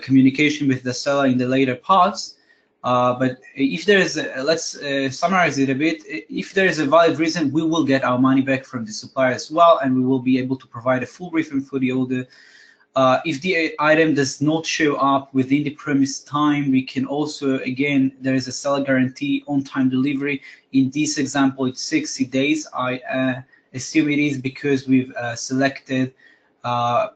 communication with the seller in the later parts. But if there is, let's summarize it a bit. If there is a valid reason, we will get our money back from the supplier as well, and we will be able to provide a full refund for the order. If the item does not show up within the promised time, we can also, again, there is a seller guarantee on-time delivery. In this example, it's 60 days. I assume it is because we've selected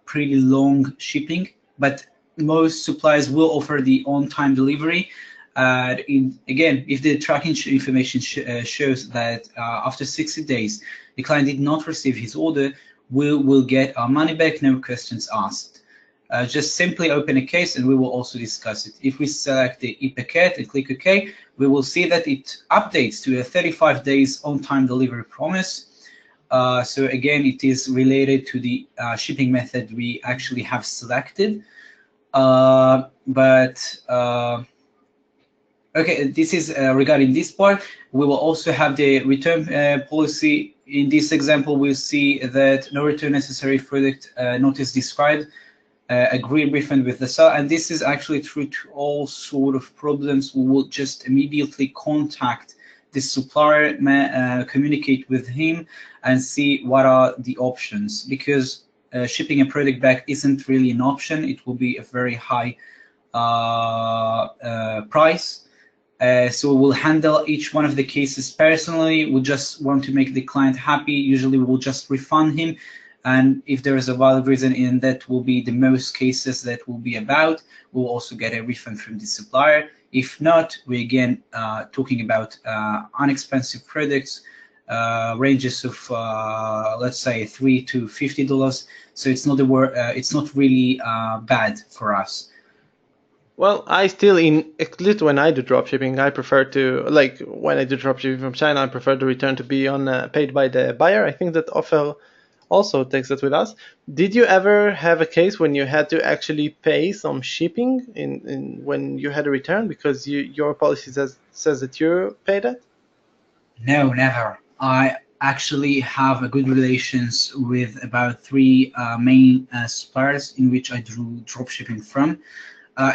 pretty long shipping, but most suppliers will offer the on-time delivery. Again, if the tracking information shows that after 60 days the client did not receive his order, we will get our money back, no questions asked. Just simply open a case and we will also discuss it. If we select the e-packet and click OK, we will see that it updates to a 35 days on-time delivery promise. So again, it is related to the shipping method we actually have selected. Okay, this is regarding this part. We will also have the return policy. In this example, we'll see that no return necessary product notice described, agree refund with the seller, and this is actually true to all sort of problems. We will just immediately contact the supplier, communicate with him, and see what are the options, because shipping a product back isn't really an option. It will be a very high price. So we'll handle each one of the cases personally. We just want to make the client happy. Usually we'll just refund him, and if there is a valid reason, and that will be the most cases that will be about, we'll also get a refund from the supplier. If not, we again talking about inexpensive products, ranges of let's say $3 to $50. So it's not it's not really bad for us. Well, at least when I do dropshipping, I prefer to, like when I do dropshipping from China, I prefer the return to be paid by the buyer. I think that Ofer also takes that with us. Did you ever have a case when you had to actually pay some shipping when you had a return because your policy says that you pay that? No, never. I actually have a good relations with about 3 main suppliers in which I do dropshipping from.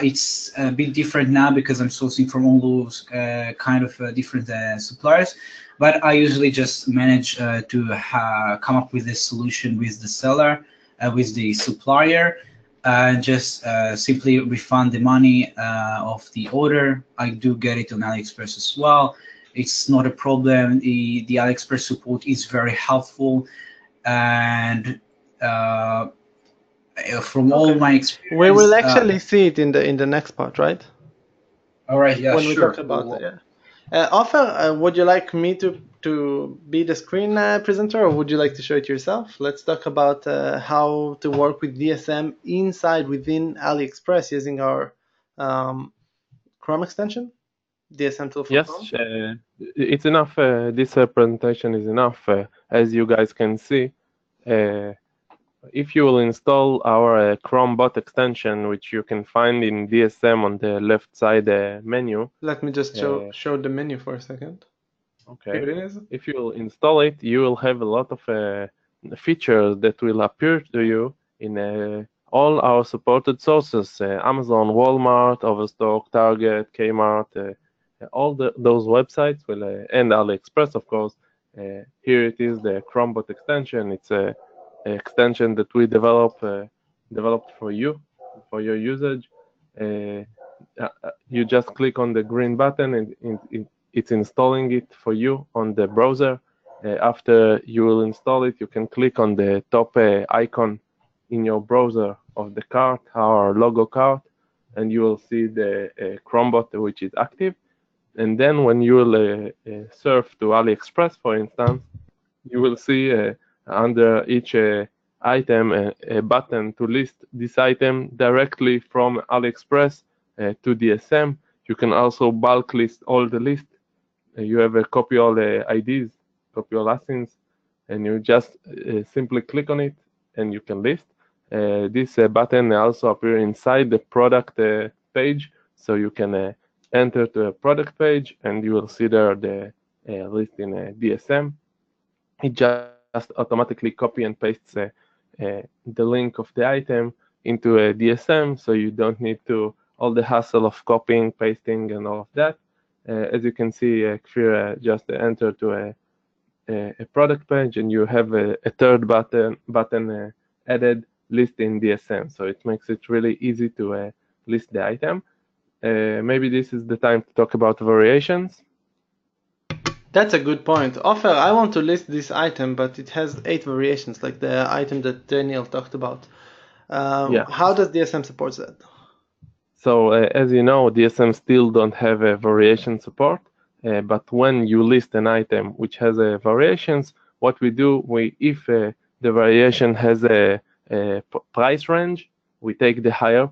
It's a bit different now because I'm sourcing from all those kind of different suppliers, but I usually just manage to come up with a solution with the seller, with the supplier, and just simply refund the money of the order. I do get it on Aliexpress as well. It's not a problem. The Aliexpress support is very helpful, and from all my experience, we will actually see it in the next part, right? All right, yeah, when sure. we talk about it, yeah. Ofer, would you like me to be the screen presenter, or would you like to show it yourself? Let's talk about how to work with DSM within Aliexpress using our Chrome extension, DSM Tool for Chrome. Yes, it's enough. This presentation is enough. As you guys can see, if you will install our Chrome bot extension, which you can find in DSM on the left side menu. Let me just show the menu for a second. Okay. Here it is. If you will install it, you will have a lot of features that will appear to you in all our supported sources: Amazon, Walmart, Overstock, Target, Kmart, all those websites will, and Aliexpress, of course. Here it is, the Chrome bot extension. It's a extension that we developed for you, for your usage. You just click on the green button and it's installing it for you on the browser. After you will install it, you can click on the top icon in your browser of the cart, our logo cart, and you will see the Chromebot, which is active. And then when you will surf to AliExpress, for instance, you will see under each item a button to list this item directly from AliExpress to DSM. You can also bulk list all the list. You have a copy all the IDs, copy all ASINs, and you just simply click on it and you can list. This button also appear inside the product page, so you can enter to a product page and you will see there the list in DSM. It just automatically copy and pastes the link of the item into a DSM, so you don't need to all the hassle of copying, pasting, and all of that. As you can see, Kfir just enter to a product page, and you have a third button added, list in DSM. So it makes it really easy to list the item. Maybe this is the time to talk about variations. That's a good point. Ofer, I want to list this item, but it has 8 variations, like the item that Daniel talked about. Yeah. How does DSM support that? So as you know, DSM still don't have a variation support, but when you list an item which has variations, what we do, if the variation has a price range, we take the higher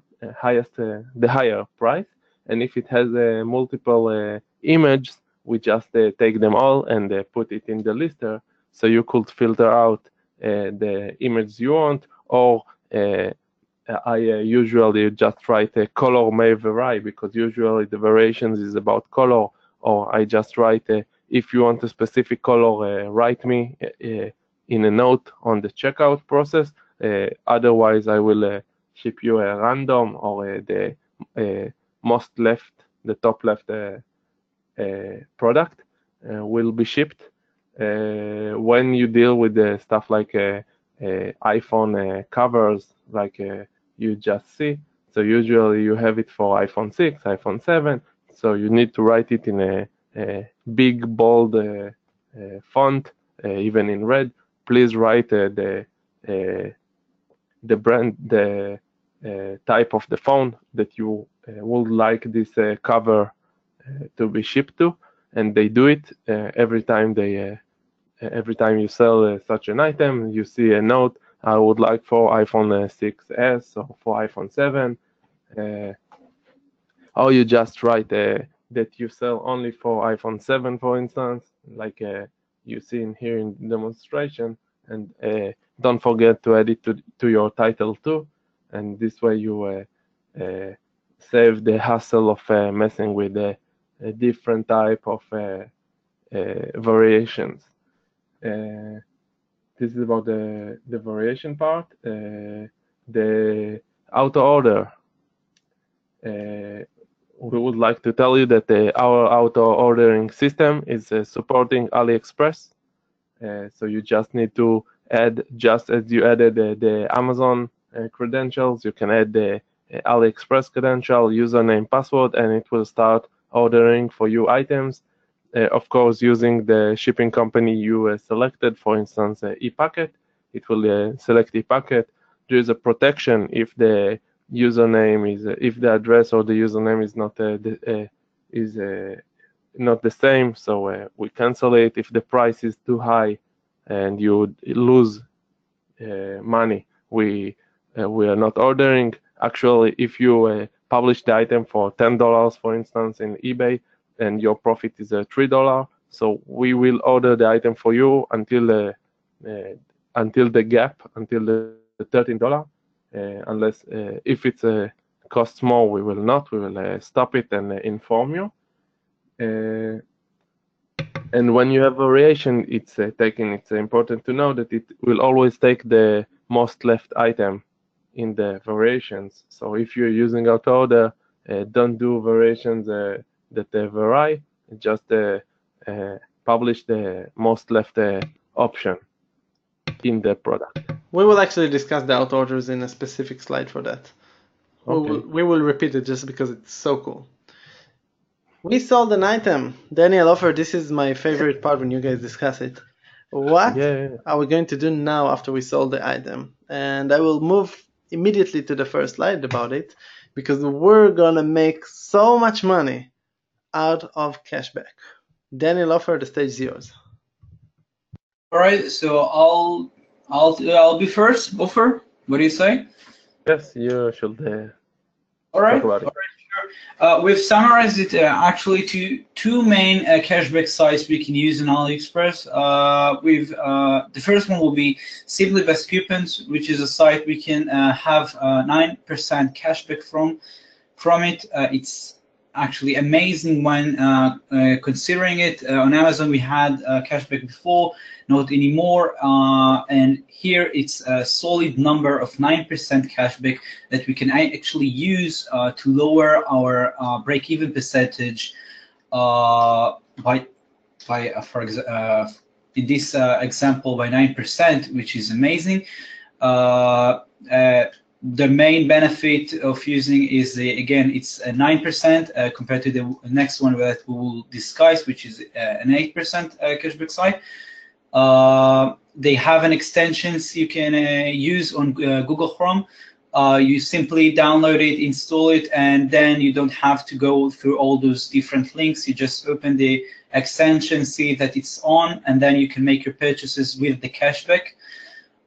price, and if it has multiple images, we just take them all and put it in the lister, so you could filter out the images you want, or I usually just write a color may vary, because usually the variations is about color, or I just write if you want a specific color, write me in a note on the checkout process. Otherwise, I will ship you a random, or the top left product will be shipped. When you deal with the stuff like iPhone covers, like you just see, so usually you have it for iPhone 6, iPhone 7, so you need to write it in a big, bold font, even in red. Please write the brand, the type of the phone that you would like this cover to be shipped to, and they do it every time you sell such an item. You see a note, I would like for iPhone 6s or for iPhone 7, or you just write that you sell only for iPhone 7, for instance, like you see in here in the demonstration, and don't forget to add it to your title too, and this way you save the hassle of messing with a different type of variations. This is about the variation part. The auto order. We would like to tell you that our auto ordering system is supporting Aliexpress. So you just need to add, just as you added the Amazon credentials, you can add the Aliexpress credential, username, password, and it will start ordering for you items. Of course, using the shipping company you selected, for instance, ePacket, it will select ePacket. There is a protection if the username is, if the address or the username is not the same, so we cancel it. If the price is too high and you lose money, we are not ordering. Actually, if you publish the item for $10, for instance, in eBay, and your profit is $3, so we will order the item for you until the gap, until the $13. Unless if it costs more, we will not. We will stop it and inform you. And when you have variation, it's important to know that it will always take the most left item in the variations. So if you're using auto order, don't do variations that vary. Just publish the most left option in the product. We will actually discuss the auto orders in a specific slide for that. Okay. We will repeat it just because it's so cool. We sold an item. Daniel Offer, this is my favorite part when you guys discuss it. What are we going to do now after we sold the item? And I will move immediately to the first slide about it, because we're gonna make so much money out of cashback. Daniel Offer, the stage is yours. All right, so I'll be first. Offer, what do you say? Yes, you should all right. talk about it. All right, sure. We've summarized it actually to two main cashback sites we can use in AliExpress. The first one will be Simply Best Coupons, which is a site we can have 9% cashback from it. It's actually amazing when considering it. On Amazon we had cashback before, not anymore, and here it's a solid number of 9% cashback that we can actually use to lower our break-even percentage in this example by 9%, which is amazing. The main benefit of using is again, it's a 9% compared to the next one that we will discuss, which is an 8% cashback site. They have an extensions you can use on Google Chrome You simply download it, install it, and then you don't have to go through all those different links. You just open the extension, see that it's on, and then you can make your purchases with the cashback.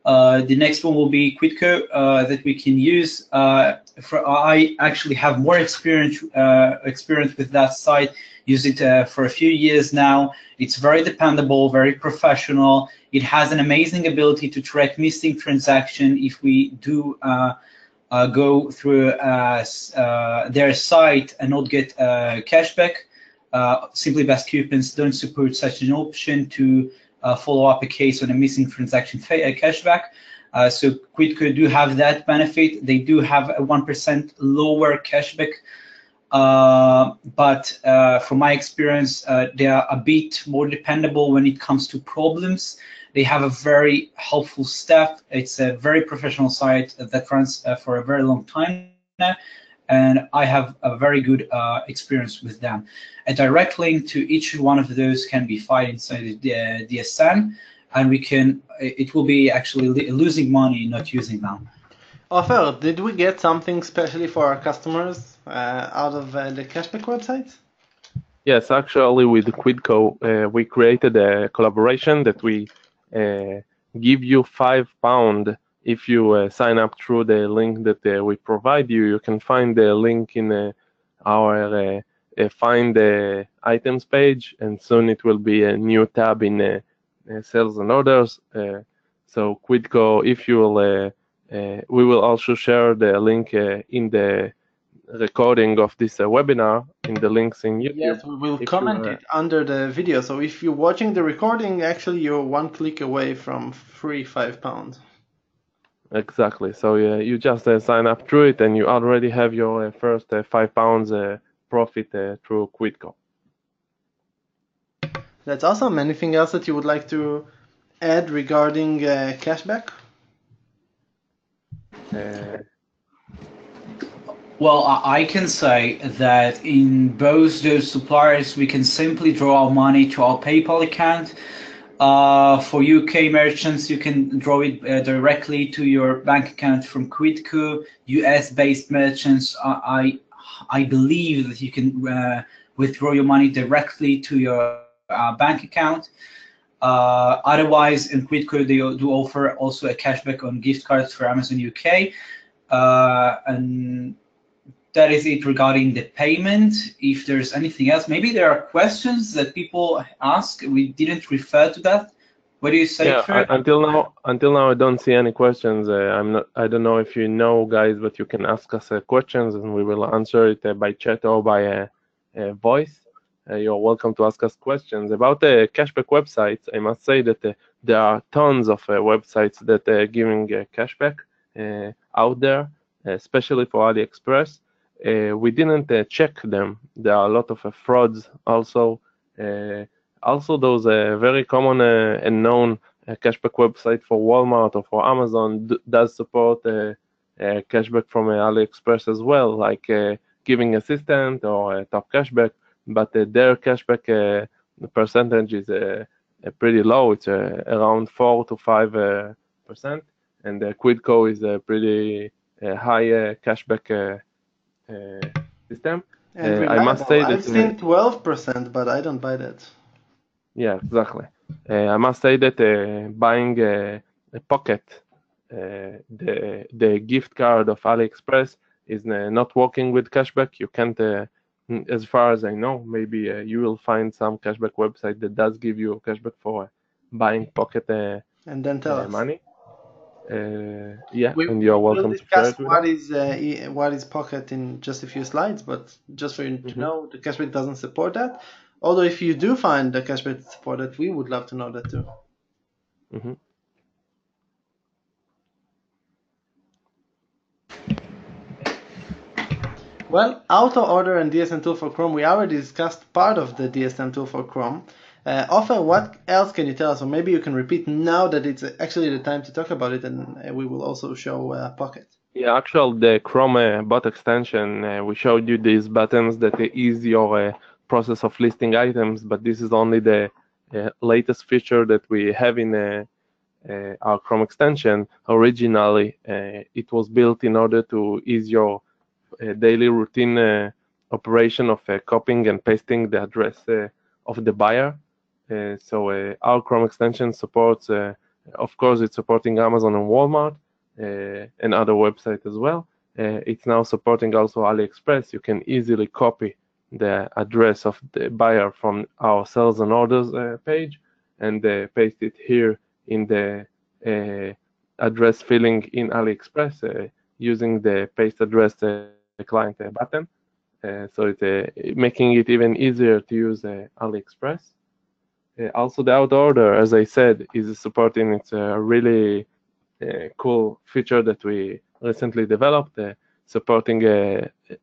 The next one will be Quidco that we can use. I actually have more experience with that site. Use it for a few years now. It's very dependable, very professional. It has an amazing ability to track missing transaction if we do go through their site and not get cashback. Simply Best Coupons don't support such an option to follow up a case on a missing transaction cashback. So Quidco do have that benefit. They do have a 1% lower cashback, but from my experience, they are a bit more dependable when it comes to problems. They have a very helpful staff. It's a very professional site that runs for a very long time now, and I have a very good experience with them. A direct link to each one of those can be found inside the DSM, and it will be actually losing money not using them. Ofer, did we get something specially for our customers out of the cashback website? Yes, actually, with Quidco, we created a collaboration that we give you £5 if you sign up through the link that we provide you. You can find the link in our Find Items page, and soon it will be a new tab in Sales and Orders. So Quidco, if you will, we will also share the link in the recording of this webinar in the links in YouTube. Yes, we will comment it under the video. So if you're watching the recording, actually you're one click away from free £5. Exactly. So you just sign up through it, and you already have your first £5 profit through Quidco. That's awesome. Anything else that you would like to add regarding cashback? Well, I can say that in both those suppliers, we can simply draw our money to our PayPal account. For UK merchants, you can draw it directly to your bank account from Quidco. US-based merchants, I believe that you can withdraw your money directly to your bank account. Otherwise, in Quidco, they do offer also a cashback on gift cards for Amazon UK. And that is it regarding the payment. If there's anything else, maybe there are questions that people ask. We didn't refer to that. What do you say? Yeah, until now, I don't see any questions. I don't know if you know, guys, but you can ask us questions, and we will answer it by chat or by voice. You're welcome to ask us questions about the cashback websites. I must say that there are tons of websites that are giving cashback out there, especially for Aliexpress. We didn't check them. There are a lot of frauds also. Also, those very common and known cashback website for Walmart or for Amazon does support cashback from Aliexpress as well, like Giving Assistant or Top Cashback, but their cashback percentage is pretty low. It's around 4 to 5%, and Quidco is a pretty high cashback system. And I must say that I've seen 12%, but I don't buy that. Yeah, exactly. I must say that buying a Pocket, the gift card of Aliexpress, is not working with cashback. You can't, as far as I know, maybe you will find some cashback website that does give you cashback for buying Pocket and then tell us. money. Yeah, and you're welcome to share it with us. What is Pocket in just a few slides, but just for you to know, the cashback doesn't support that. Although if you do find the cashback supported, we would love to know that too. Well, auto order and DSM Tool for Chrome, we already discussed part of the DSM Tool for Chrome. Ofer, what else can you tell us? Or maybe you can repeat now that it's actually the time to talk about it, and we will also show Pocket. Yeah, actually, the Chrome bot extension, we showed you these buttons that ease your process of listing items, but this is only the latest feature that we have in our Chrome extension, originally it was built in order to ease your daily routine operation of copying and pasting the address of the buyer. So our Chrome extension supports, of course, it's supporting Amazon and Walmart and other websites as well. It's now supporting also Aliexpress. You can easily copy the address of the buyer from our sales and orders page and paste it here in the address filling in Aliexpress using the paste address client button. So it's making it even easier to use Aliexpress. Also, the auto order, as I said, is supporting. It's a really cool feature that we recently developed, supporting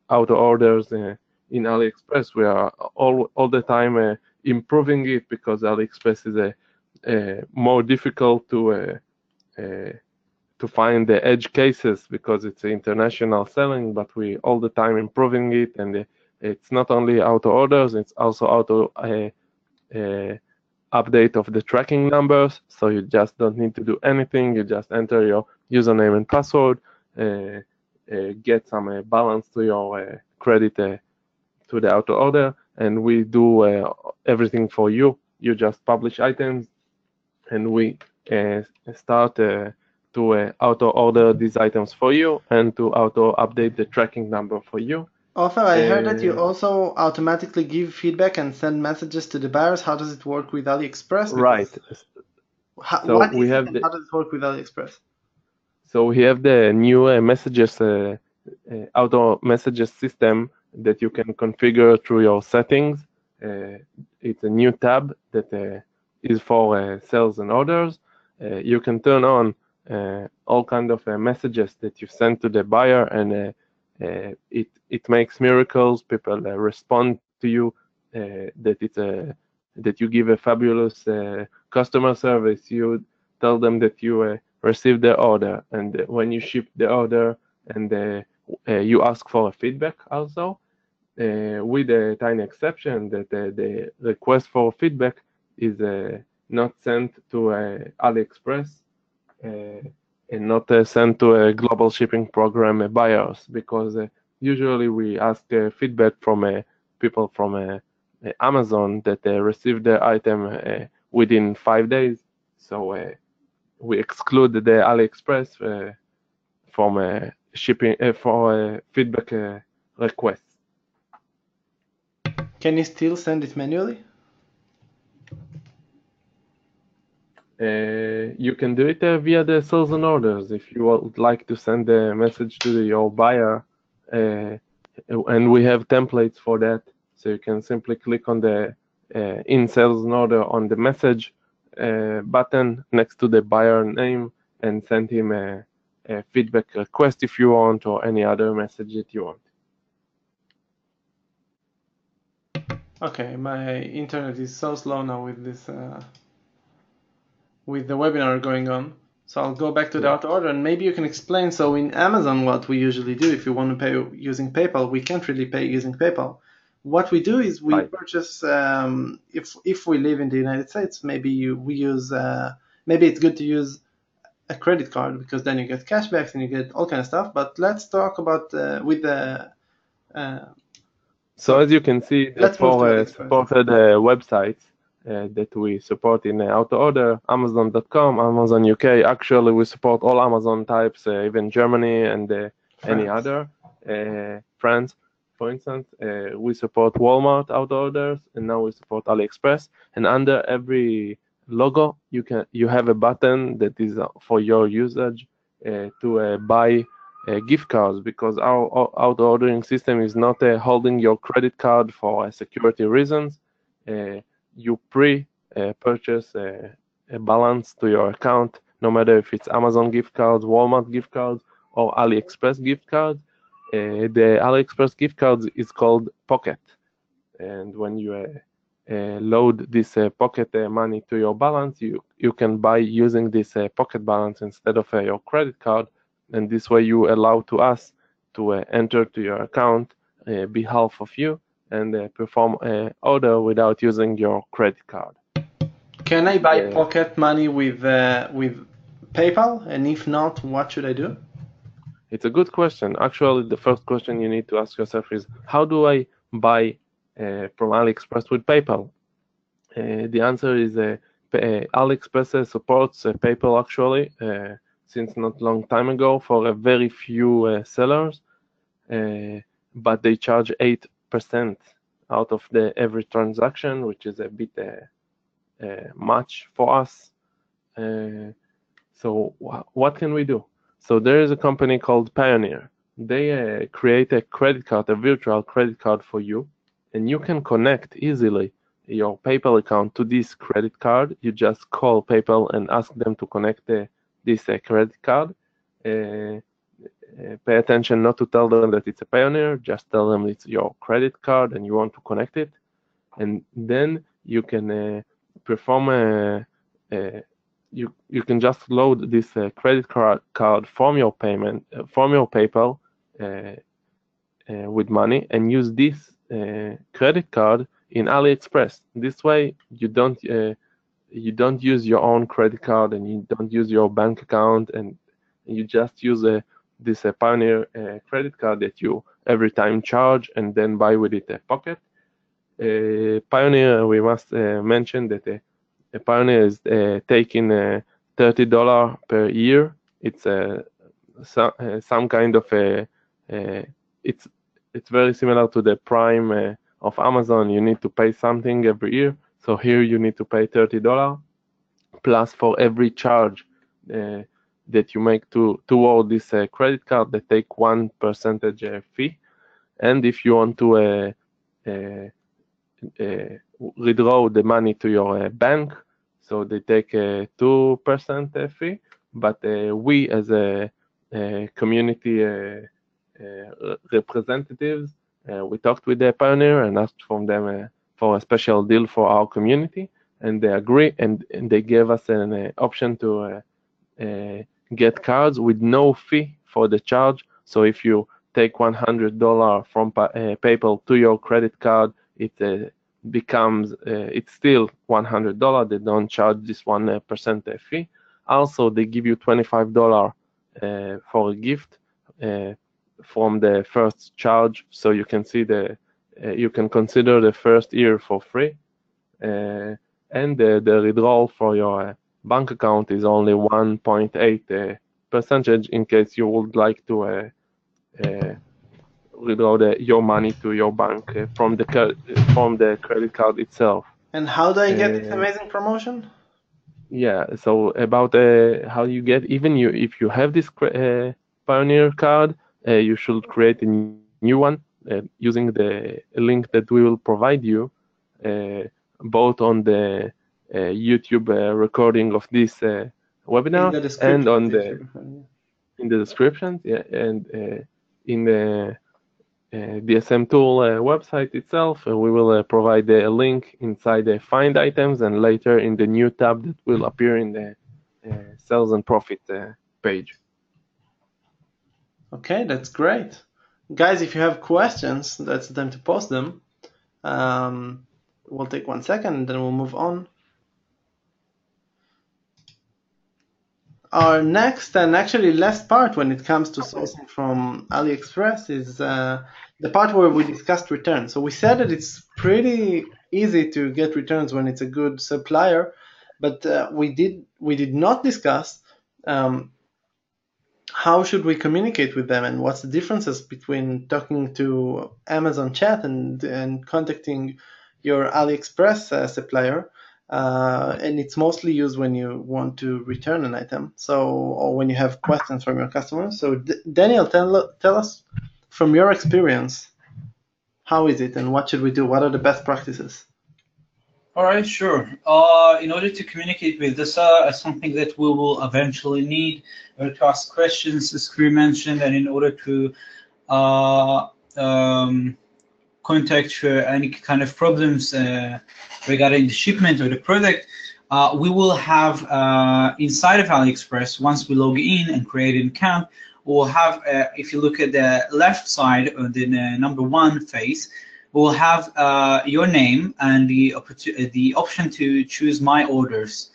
auto orders in Aliexpress. We are all the time improving it because Aliexpress is more difficult to find the edge cases because it's international selling, but we all the time improving it, and it's not only auto orders, it's also auto update of the tracking numbers, so you just don't need to do anything. You just enter your username and password, get some balance to your credit to the auto order, and we do everything for you. You just publish items, and we start to auto order these items for you and to auto update the tracking number for you. Ofer, I heard that you also automatically give feedback and send messages to the buyers. How does it work with Aliexpress? Right. How does it work with Aliexpress? So we have the new messages, auto messages system that you can configure through your settings. It's a new tab that is for sales and orders. You can turn on all kind of messages that you send to the buyer, and it makes miracles. People respond to you that you give a fabulous customer service. You tell them that you received the order, and when you ship the order, and you ask for a feedback also, with a tiny exception that the request for feedback is not sent to Aliexpress and not sent to a global shipping program buyers, because usually we ask feedback from people from Amazon that receive the item within 5 days. So we exclude the Aliexpress from shipping for feedback requests. Can you still send it manually? You can do it via the sales and orders. If you would like to send a message to your buyer, and we have templates for that, so you can simply click on the in sales and order on the message button next to the buyer name and send him a feedback request if you want, or any other message that you want. Okay, my internet is so slow now with this with the webinar going on. So I'll go back to the auto order, and maybe you can explain. So in Amazon, what we usually do, if you want to pay using PayPal, we can't really pay using PayPal. What we do is we purchase. If we live in the United States, maybe we use. Maybe it's good to use a credit card, because then you get cashbacks and you get all kind of stuff. But let's talk about with the. So as you can see, for supported websites that we support in auto order, Amazon.com, Amazon UK. Actually, we support all Amazon types, even Germany and any other. France, for instance, we support Walmart auto orders, and now we support Aliexpress. And under every logo, you have a button that is for your usage to buy gift cards, because our auto ordering system is not holding your credit card for security reasons. You purchase a balance to your account, no matter if it's Amazon gift cards, Walmart gift cards, or Aliexpress gift cards. The Aliexpress gift cards is called Pocket, and when you load this Pocket money to your balance, you can buy using this Pocket balance instead of your credit card, and this way you allow to us to enter to your account behalf of you and perform an order without using your credit card. Can I buy Pocket money with PayPal? And if not, what should I do? It's a good question. Actually, the first question you need to ask yourself is, how do I buy from AliExpress with PayPal? The answer is AliExpress supports PayPal actually since not long time ago for a very few sellers, but they charge 8% out of the every transaction, which is a bit much for us. So what can we do? So there is a company called Pioneer. They create a credit card, a virtual credit card for you, and you can connect easily your PayPal account to this credit card. You just call PayPal and ask them to connect this credit card. Pay attention not to tell them that it's a Pioneer, just tell them it's your credit card and you want to connect it. And then you can perform you can just load this credit card from your payment from your PayPal with money and use this credit card in AliExpress. This way you don't use your own credit card and you don't use your bank account, and you just use this Pioneer credit card that you every time charge and then buy with it a pocket. Pioneer, we must mention that Pioneer is taking $30 per year. It's some kind of it's very similar to the Prime of Amazon. You need to pay something every year. So here you need to pay $30 plus for every charge that you make toward this credit card. They take 1% fee, and if you want to withdraw the money to your bank, so they take a 2% fee. But we as a community representatives, we talked with the Pioneer and asked from them for a special deal for our community, and they agree, and they gave us an option to get cards with no fee for the charge. So if you take $100 from PayPal to your credit card, it becomes it's still $100. They don't charge this 1% fee. Also, they give you $25 for a gift from the first charge, so you can see you can consider the first year for free, and the withdrawal for your bank account is only 1.8% in case you would like to withdraw your money to your bank from the credit card itself. And how do I get this amazing promotion? Yeah, so about how you get, even if you have this Pioneer card, you should create a new one using the link that we will provide you, both on the YouTube recording of this webinar and on in the description, yeah, and in the DSM Tool website itself. We will provide a link inside the Find Items, and later in the new tab that will appear in the Sales and Profit page. Okay, that's great. Guys, if you have questions, that's the time to post them. We'll take 1 second and then we'll move on. Our next and actually last part when it comes to sourcing from AliExpress is the part where we discussed returns. So we said that it's pretty easy to get returns when it's a good supplier, but we did not discuss how should we communicate with them and what's the differences between talking to Amazon chat and contacting your AliExpress supplier. And it's mostly used when you want to return an item, or when you have questions from your customers. So Daniel, tell us from your experience, how is it and what should we do? What are the best practices? All right, sure. In order to communicate with the seller, something that we will eventually need, in order to ask questions, as Kfir mentioned, and in order to contact for any kind of problems regarding the shipment or the product, we will have inside of AliExpress, once we log in and create an account, we'll have, if you look at the left side of the number 1 face, we'll have your name and the option to choose My Orders.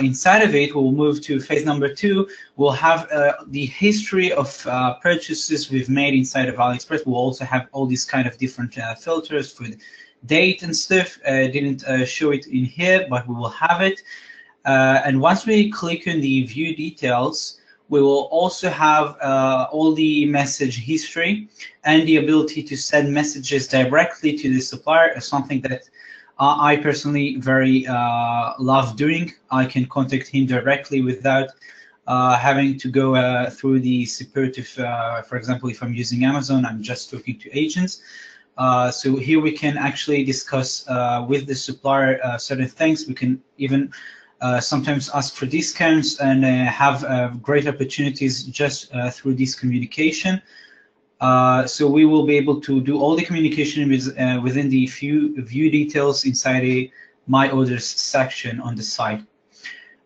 Inside of it, we'll move to phase number 2. We'll have the history of purchases we've made inside of AliExpress. We'll also have all these kind of different filters for the date and stuff. Didn't show it in here, but we will have it. And once we click on the view details, we will also have all the message history and the ability to send messages directly to the supplier, something that I personally very love doing. I can contact him directly without having to go through the support. If, for example, if I'm using Amazon, I'm just talking to agents. So here we can actually discuss with the supplier certain things. We can even sometimes ask for discounts and have great opportunities just through this communication. So we will be able to do all the communication within the view details inside a My Orders section on the site.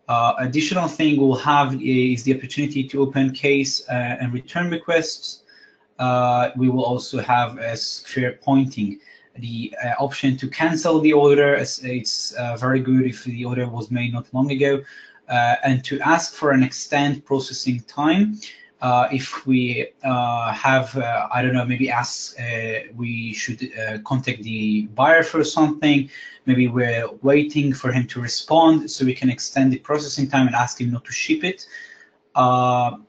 Additional thing we'll have is the opportunity to open case and return requests. We will also have, as Kfir pointing, the option to cancel the order. It's very good if the order was made not long ago, and to ask for an extended processing time. If we have, I don't know, maybe we should contact the buyer for something, maybe we're waiting for him to respond, so we can extend the processing time and ask him not to ship it. I'm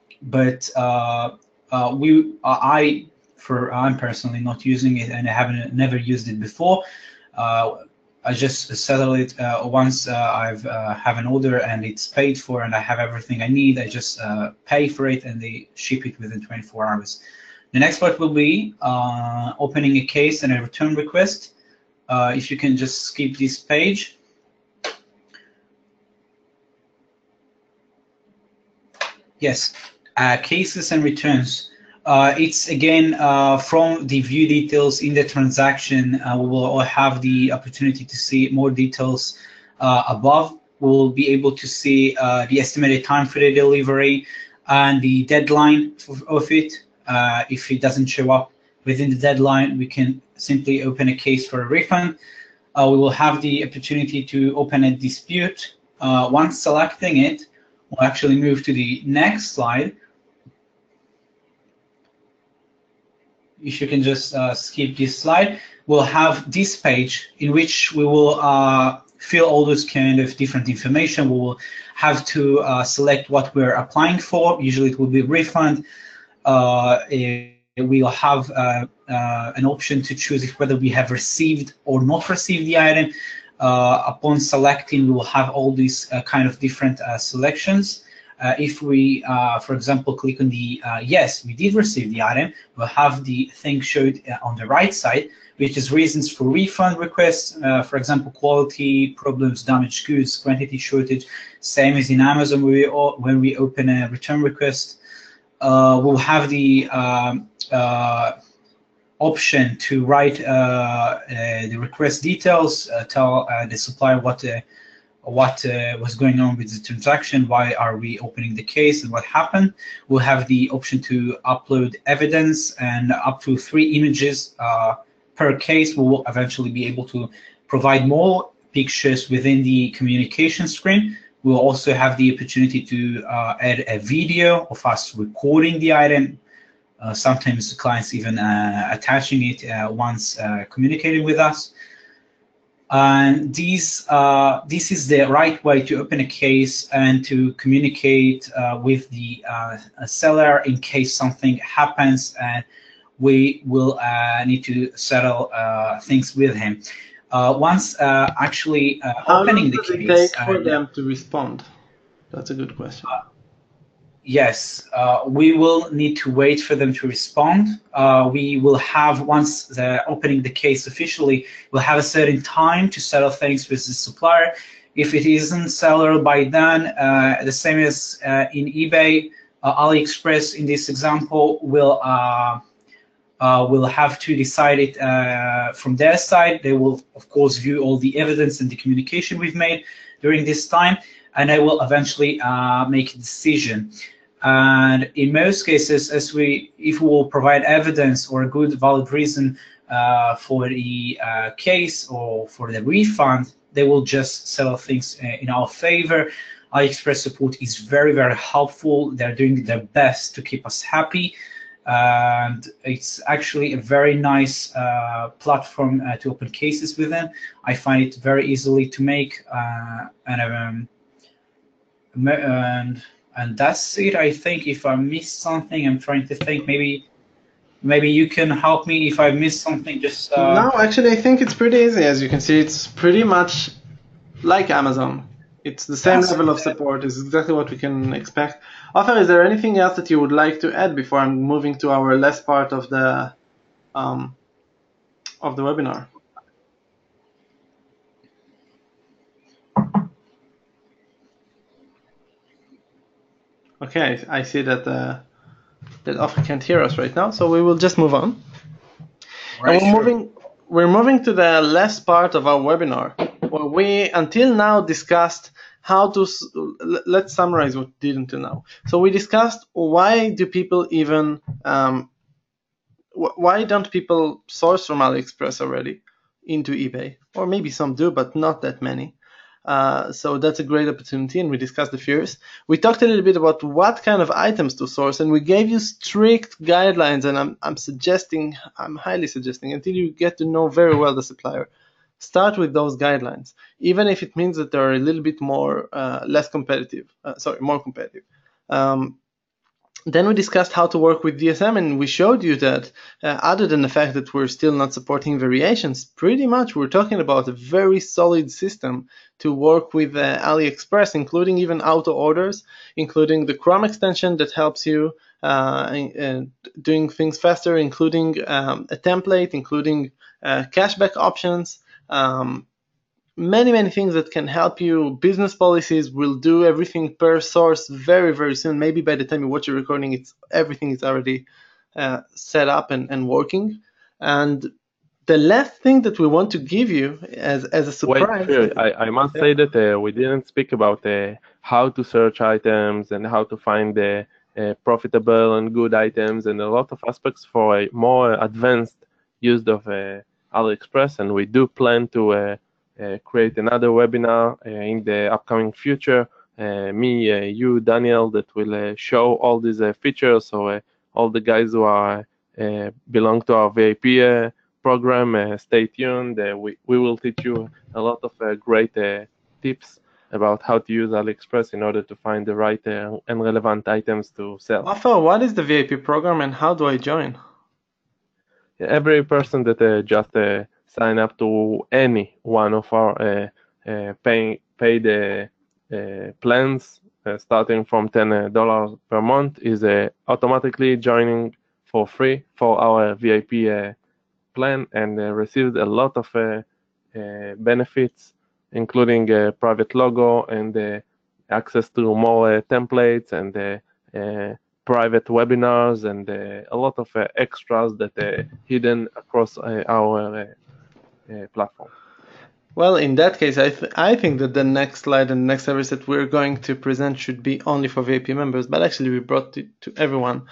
personally not using it, and I haven't never used it before. I just settle it once I've have an order and it's paid for and I have everything I need. I just pay for it and they ship it within 24 hours. The next part will be opening a case and a return request. If you can just skip this page. Yes, cases and returns. It's again from the view details in the transaction. We will have the opportunity to see more details above. We'll be able to see the estimated time for the delivery and the deadline of it. If it doesn't show up within the deadline, we can simply open a case for a refund. We will have the opportunity to open a dispute. Once selecting it, we'll actually move to the next slide. If you can just skip this slide, we'll have this page in which we will fill all those kind of different information. We will have to select what we're applying for. Usually it will be refund. We'll have an option to choose if whether we have received or not received the item. Upon selecting, we will have all these kind of different selections. If we, for example, click on the yes, we did receive the item, we'll have the thing showed on the right side, which is reasons for refund requests, for example, quality problems, damaged goods, quantity shortage, same as in Amazon when we open a return request. We'll have the option to write the request details, tell the supplier what was going on with the transaction, why are we opening the case, and what happened. We'll have the option to upload evidence, and up to 3 images per case. We will eventually be able to provide more pictures within the communication screen. We'll also have the opportunity to add a video of us recording the item. Sometimes the clients even attaching it once communicating with us. And this is the right way to open a case and to communicate with the seller in case something happens and we will need to settle things with him. Once actually opening the case. How long does it take for them to respond? That's a good question. Yes, we will need to wait for them to respond. We will have, once they're opening the case officially, we'll have a certain time to settle things with the supplier. If it isn't settled by then, the same as in eBay, AliExpress in this example will have to decide it from their side. They will, of course, view all the evidence and the communication we've made during this time, and they will eventually make a decision. And in most cases, if we will provide evidence or a good valid reason for the case or for the refund, they will just sell things in our favor. Aliexpress support is very, very helpful. They're doing their best to keep us happy. And it's actually a very nice platform to open cases within. I find it very easily to make, and that's it. I think if I missed something, I'm trying to think. Maybe you can help me if I missed something. Just No, actually, I think it's pretty easy. As you can see, it's pretty much like Amazon. It's the same level of support. It's exactly what we can expect. Ofer, is there anything else that you would like to add before I'm moving to our last part of the webinar? Okay, I see that that Ofer can't hear us right now, so we will just move on. right, And we're moving to the last part of our webinar, where we until now discussed how to, let's summarize what we did until now. So we discussed why do people even, why don't people source from AliExpress already into eBay? Or maybe some do, but not that many. So that's a great opportunity, and we discussed the fears. We talked a little bit about what kind of items to source, and we gave you strict guidelines, and I'm highly suggesting, until you get to know very well the supplier, start with those guidelines, even if it means that they're a little bit more more competitive. Then we discussed how to work with DSM, and we showed you that other than the fact that we're still not supporting variations, pretty much we're talking about a very solid system to work with AliExpress, including even auto orders, including the Chrome extension that helps you doing things faster, including a template, including cashback options, many things that can help you. Business policies will do everything per source very, very soon. Maybe by the time you watch the recording, everything is already set up and working. And the last thing that we want to give you as a surprise. Wait, I must say that we didn't speak about how to search items and how to find the profitable and good items and a lot of aspects for a more advanced use of AliExpress. And we do plan to create another webinar in the upcoming future. You, Daniel, that will show all these features. So all the guys who are belong to our VIP program, stay tuned. We will teach you a lot of great tips about how to use AliExpress in order to find the right and relevant items to sell. Ofer, what is the VIP program and how do I join? Every person that just sign up to any one of our paid plans, starting from $10 per month, is automatically joining for free for our VIP plan and receives a lot of benefits, including a private logo and access to more templates and private webinars and a lot of extras that are hidden across our platform. Well, in that case, I think that the next slide and the next service that we're going to present should be only for VIP members, but actually we brought it to everyone.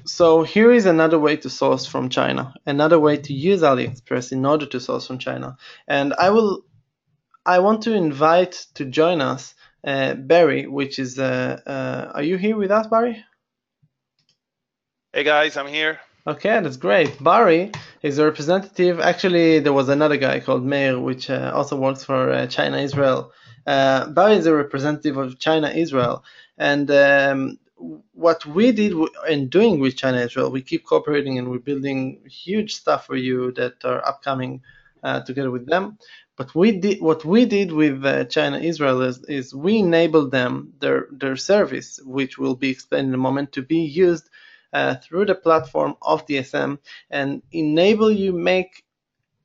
So here is another way to source from China, another way to use AliExpress in order to source from China. And I want to invite to join us Barry, which is, are you here with us, Barry? Hey guys, I'm here. Okay, that's great. Barry is a representative. Actually, there was another guy called Meir, which also works for China Israel. Barry is a representative of China Israel, and what we did in doing with China Israel, we keep cooperating and we're building huge stuff for you that are upcoming together with them. But what we did with China Israel is we enabled them their service, which will be explained in a moment, to be used through the platform of DSM and enable you make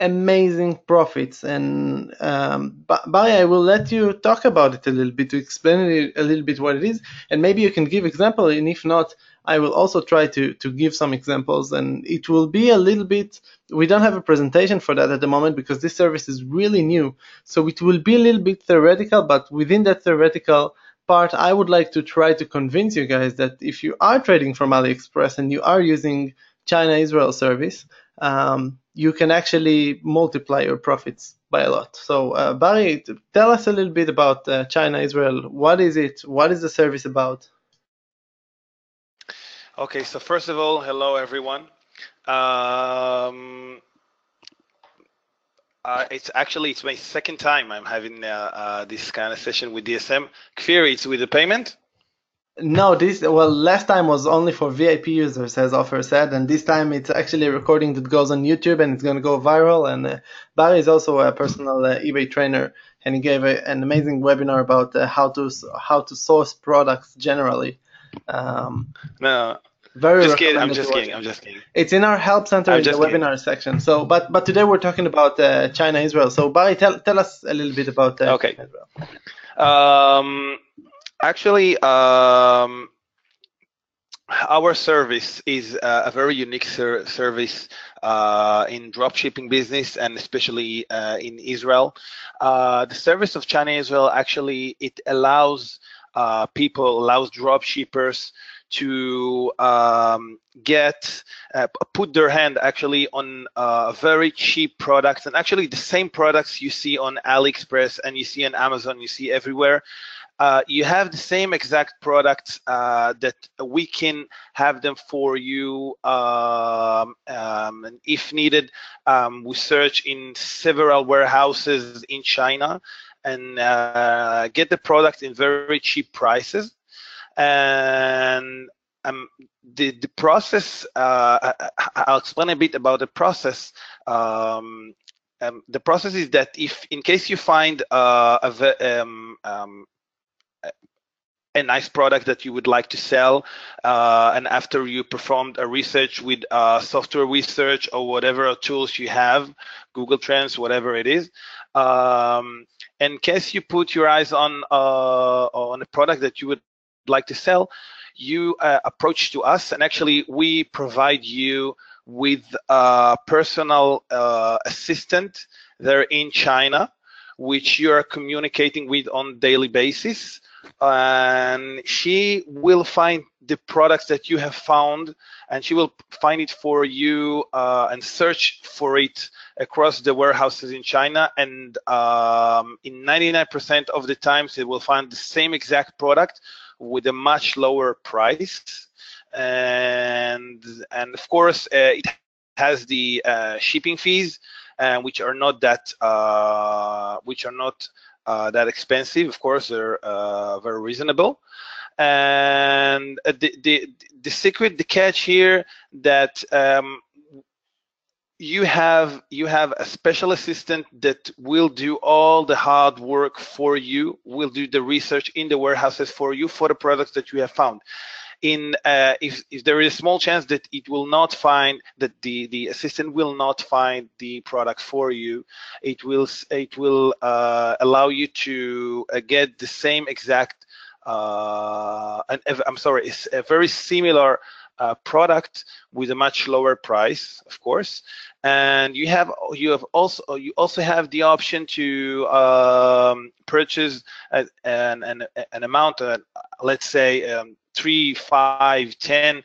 amazing profits. And Barry, I will let you talk about it a little bit to explain a little bit what it is, and maybe you can give example, and if not, I will also try to give some examples, and it will be a little bit, we don't have a presentation for that at the moment because this service is really new, so it will be a little bit theoretical, but within that theoretical part, I would like to try to convince you guys that if you are trading from AliExpress and you are using China Israel service, you can actually multiply your profits by a lot. So Barry, tell us a little bit about China Israel. What is it? What is the service about? Okay, so first of all, hello everyone. It's my second time I'm having this kind of session with DSM. Kfir, it's with the payment? No, last time was only for VIP users, as Offer said, and this time it's actually a recording that goes on YouTube and it's going to go viral. And Barry is also a personal eBay trainer, and he gave an amazing webinar about how to source products generally. No, Very just kidding. I'm recommended to just watch kidding. it. I'm just kidding. It's in our help center I'm in the just kidding. webinar section. So, but today we're talking about China Israel. So, Barry, tell us a little bit about Okay. China Israel. Actually, our service is a very unique service in dropshipping business, and especially in Israel. The service of China Israel, actually, it allows dropshippers to put their hand actually on very cheap products, and actually the same products you see on Aliexpress and you see on Amazon, you see everywhere. You have the same exact products that we can have them for you, and if needed, we search in several warehouses in China and get the product in very cheap prices. And the process, I'll explain a bit about the process. The process is that if in case you find a nice product that you would like to sell, and after you performed a research with software research or whatever tools you have, Google Trends, whatever it is, in case you put your eyes on a product that you would like to sell, you approach to us, and actually we provide you with a personal assistant there in China, which you are communicating with on a daily basis. And she will find the products that you have found, and she will find it for you and search for it across the warehouses in China. And in 99% of the times, it will find the same exact product with a much lower price. And of course, it has the shipping fees, which are not that that expensive. Of course, they're very reasonable. And the secret, the catch here, that you have a special assistant that will do all the hard work for you, will do the research in the warehouses for you for the products that you have found. If there is a small chance that it will not find, that the assistant will not find the product for you, it will allow you to get the same exact it's a very similar product with a much lower price, of course. And you also have the option to purchase an amount, let's say 3, 5, 10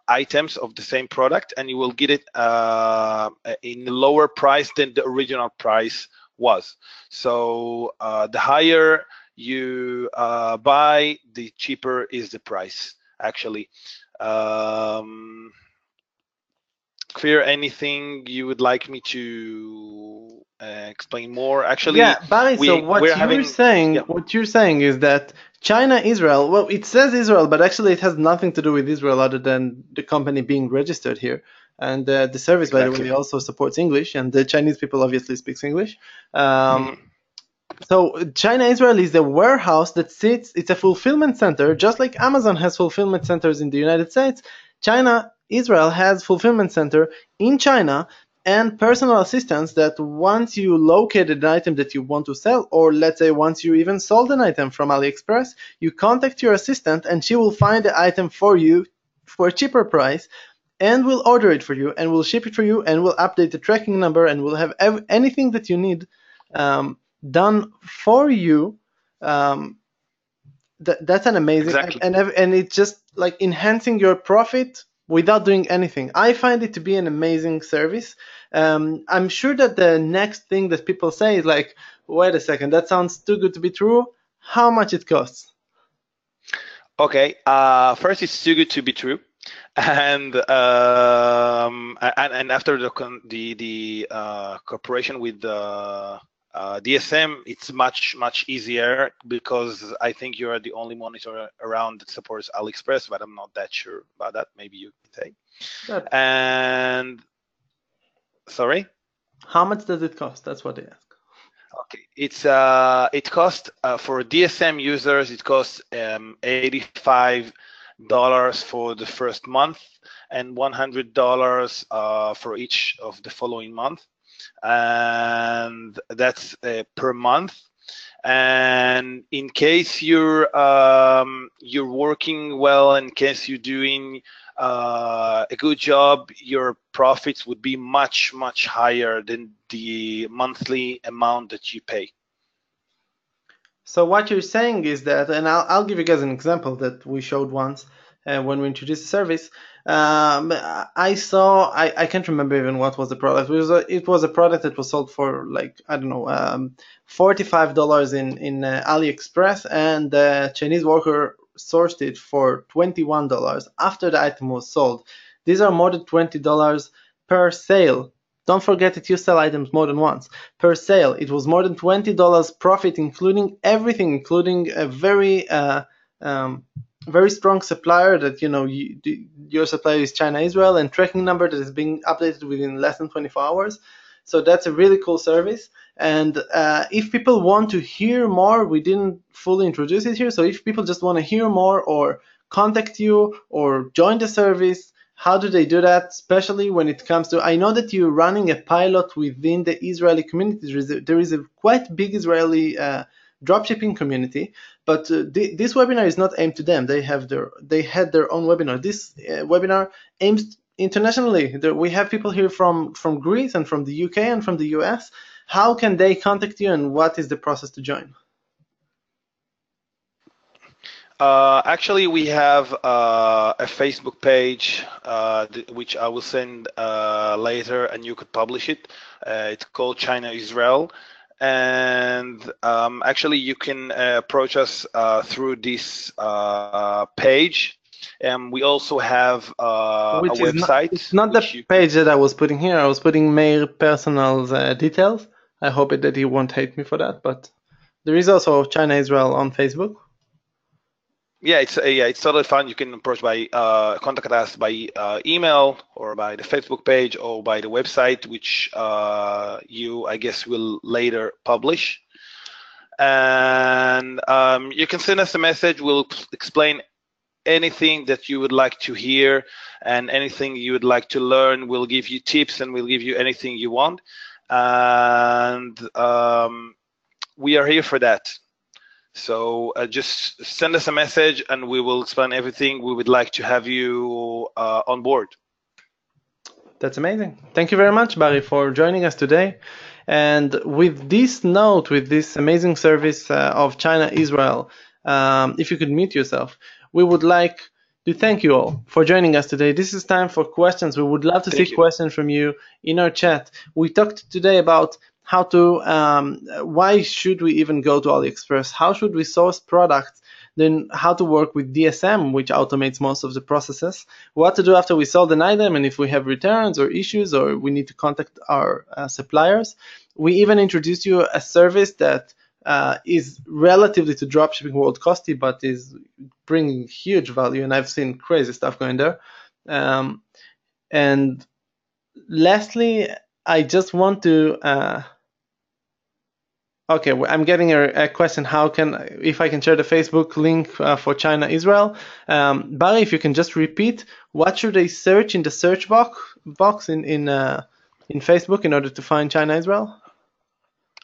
items of the same product, and you will get it in a lower price than the original price was. So the higher you buy, the cheaper is the price, actually. Clear, anything you would like me to explain more? Actually, yeah, Barry, so what you're saying is that China Israel, well, it says Israel, but actually it has nothing to do with Israel other than the company being registered here. And the service, by the way, also supports English, and the Chinese people obviously speaks English. So China Israel is a warehouse that sits, it's a fulfillment center, just like Amazon has fulfillment centers in the United States. China Israel has fulfillment center in China and personal assistants that once you located an item that you want to sell, or let's say once you even sold an item from Aliexpress, you contact your assistant and she will find the item for you for a cheaper price and will order it for you and will ship it for you and will update the tracking number and will have anything that you need done for you. That's an amazing, and it's just like enhancing your profit without doing anything. I find it to be an amazing service. I'm sure that the next thing that people say is like, wait a second, that sounds too good to be true. How much it costs? Okay, first, it's too good to be true, and after the cooperation with the DSM, it's much easier, because I think you are the only monitor around that supports Aliexpress, but I'm not that sure about that. Maybe you can say. Good. And sorry. How much does it cost? That's what they ask. Okay, it costs for DSM users, it costs $85 for the first month and $100 for each of the following month, and that's per month. And in case you're working well, in case you're doing a good job, your profits would be much higher than the monthly amount that you pay. So what you're saying is that, and I'll give you guys an example that we showed once when we introduced the service. I saw, I can't remember even what was the product. It was a product that was sold for like, I don't know, $45 in AliExpress, and the Chinese worker sourced it for $21 after the item was sold. These are more than $20 per sale. Don't forget that you sell items more than once. Per sale, it was more than $20 profit, including everything, including a very strong supplier that, your supplier is China, Israel, and tracking number that is being updated within less than 24 hours. So that's a really cool service. And if people want to hear more, we didn't fully introduce it here. So if people just want to hear more or contact you or join the service, how do they do that? Especially when it comes to, I know that you're running a pilot within the Israeli community. There is a quite big Israeli dropshipping community, but this webinar is not aimed to them. They had their own webinar. This webinar aims internationally. We have people here from Greece and from the UK and from the US. How can they contact you, and what is the process to join? Actually, we have a Facebook page, which I will send later, and you could publish it. It's called China Israel. And actually, you can approach us through this page. And we also have a website. It's not the page that I was putting here. I was putting Meir personal details. I hope that he won't hate me for that. But there is also China Israel on Facebook. Yeah, it's totally fine. You can approach by contact us by email or by the Facebook page or by the website, which you, I guess, will later publish. And you can send us a message. We'll explain anything that you would like to hear and anything you would like to learn. We'll give you tips and we'll give you anything you want. And we are here for that. So just send us a message and we will explain everything. We would like to have you on board. That's amazing. Thank you very much, Barry, for joining us today. And with this note, with this amazing service of China Israel, if you could mute yourself, we would like to thank you all for joining us today. This is time for questions. We would love to see questions from you in our chat. We talked today about how to, why should we even go to AliExpress? How should we source products? Then how to work with DSM, which automates most of the processes. What to do after we sold an item, and if we have returns or issues or we need to contact our suppliers. We even introduced you a service that is relatively to dropshipping world costly, but is bringing huge value, and I've seen crazy stuff going there. And lastly, I just want to okay, I'm getting a question. If I can share the Facebook link for China Israel? Barry, if you can just repeat, what should they search in the search box in Facebook in order to find China Israel?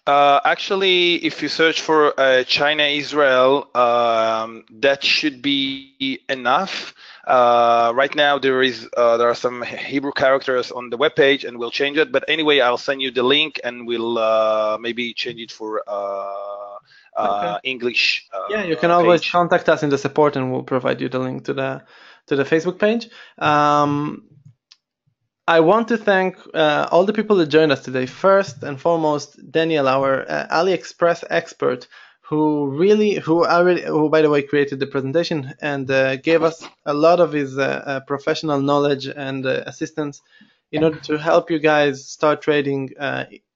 Actually, if you search for China Israel, that should be enough. Right now there are some Hebrew characters on the webpage, and we'll change it. But anyway, I'll send you the link, and we'll maybe change it for English. Yeah, you can always page. contact us in the support, and we'll provide you the link to the Facebook page. I want to thank all the people that joined us today. First and foremost, Daniel, our AliExpress expert, who by the way, created the presentation and gave us a lot of his professional knowledge and assistance in order to help you guys start trading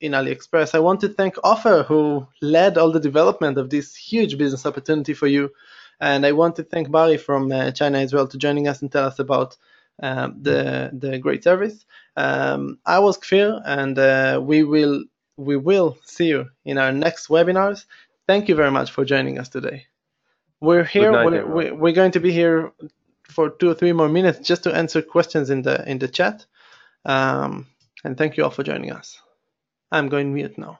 in AliExpress. I want to thank Offer, who led all the development of this huge business opportunity for you. And I want to thank Barry from China as well to joining us and tell us about the great service. I was Kfir, and we will see you in our next webinars. Thank you very much for joining us today. We're here. Good night, We're going to be here for 2 or 3 more minutes just to answer questions in the chat. And thank you all for joining us. I'm going mute now.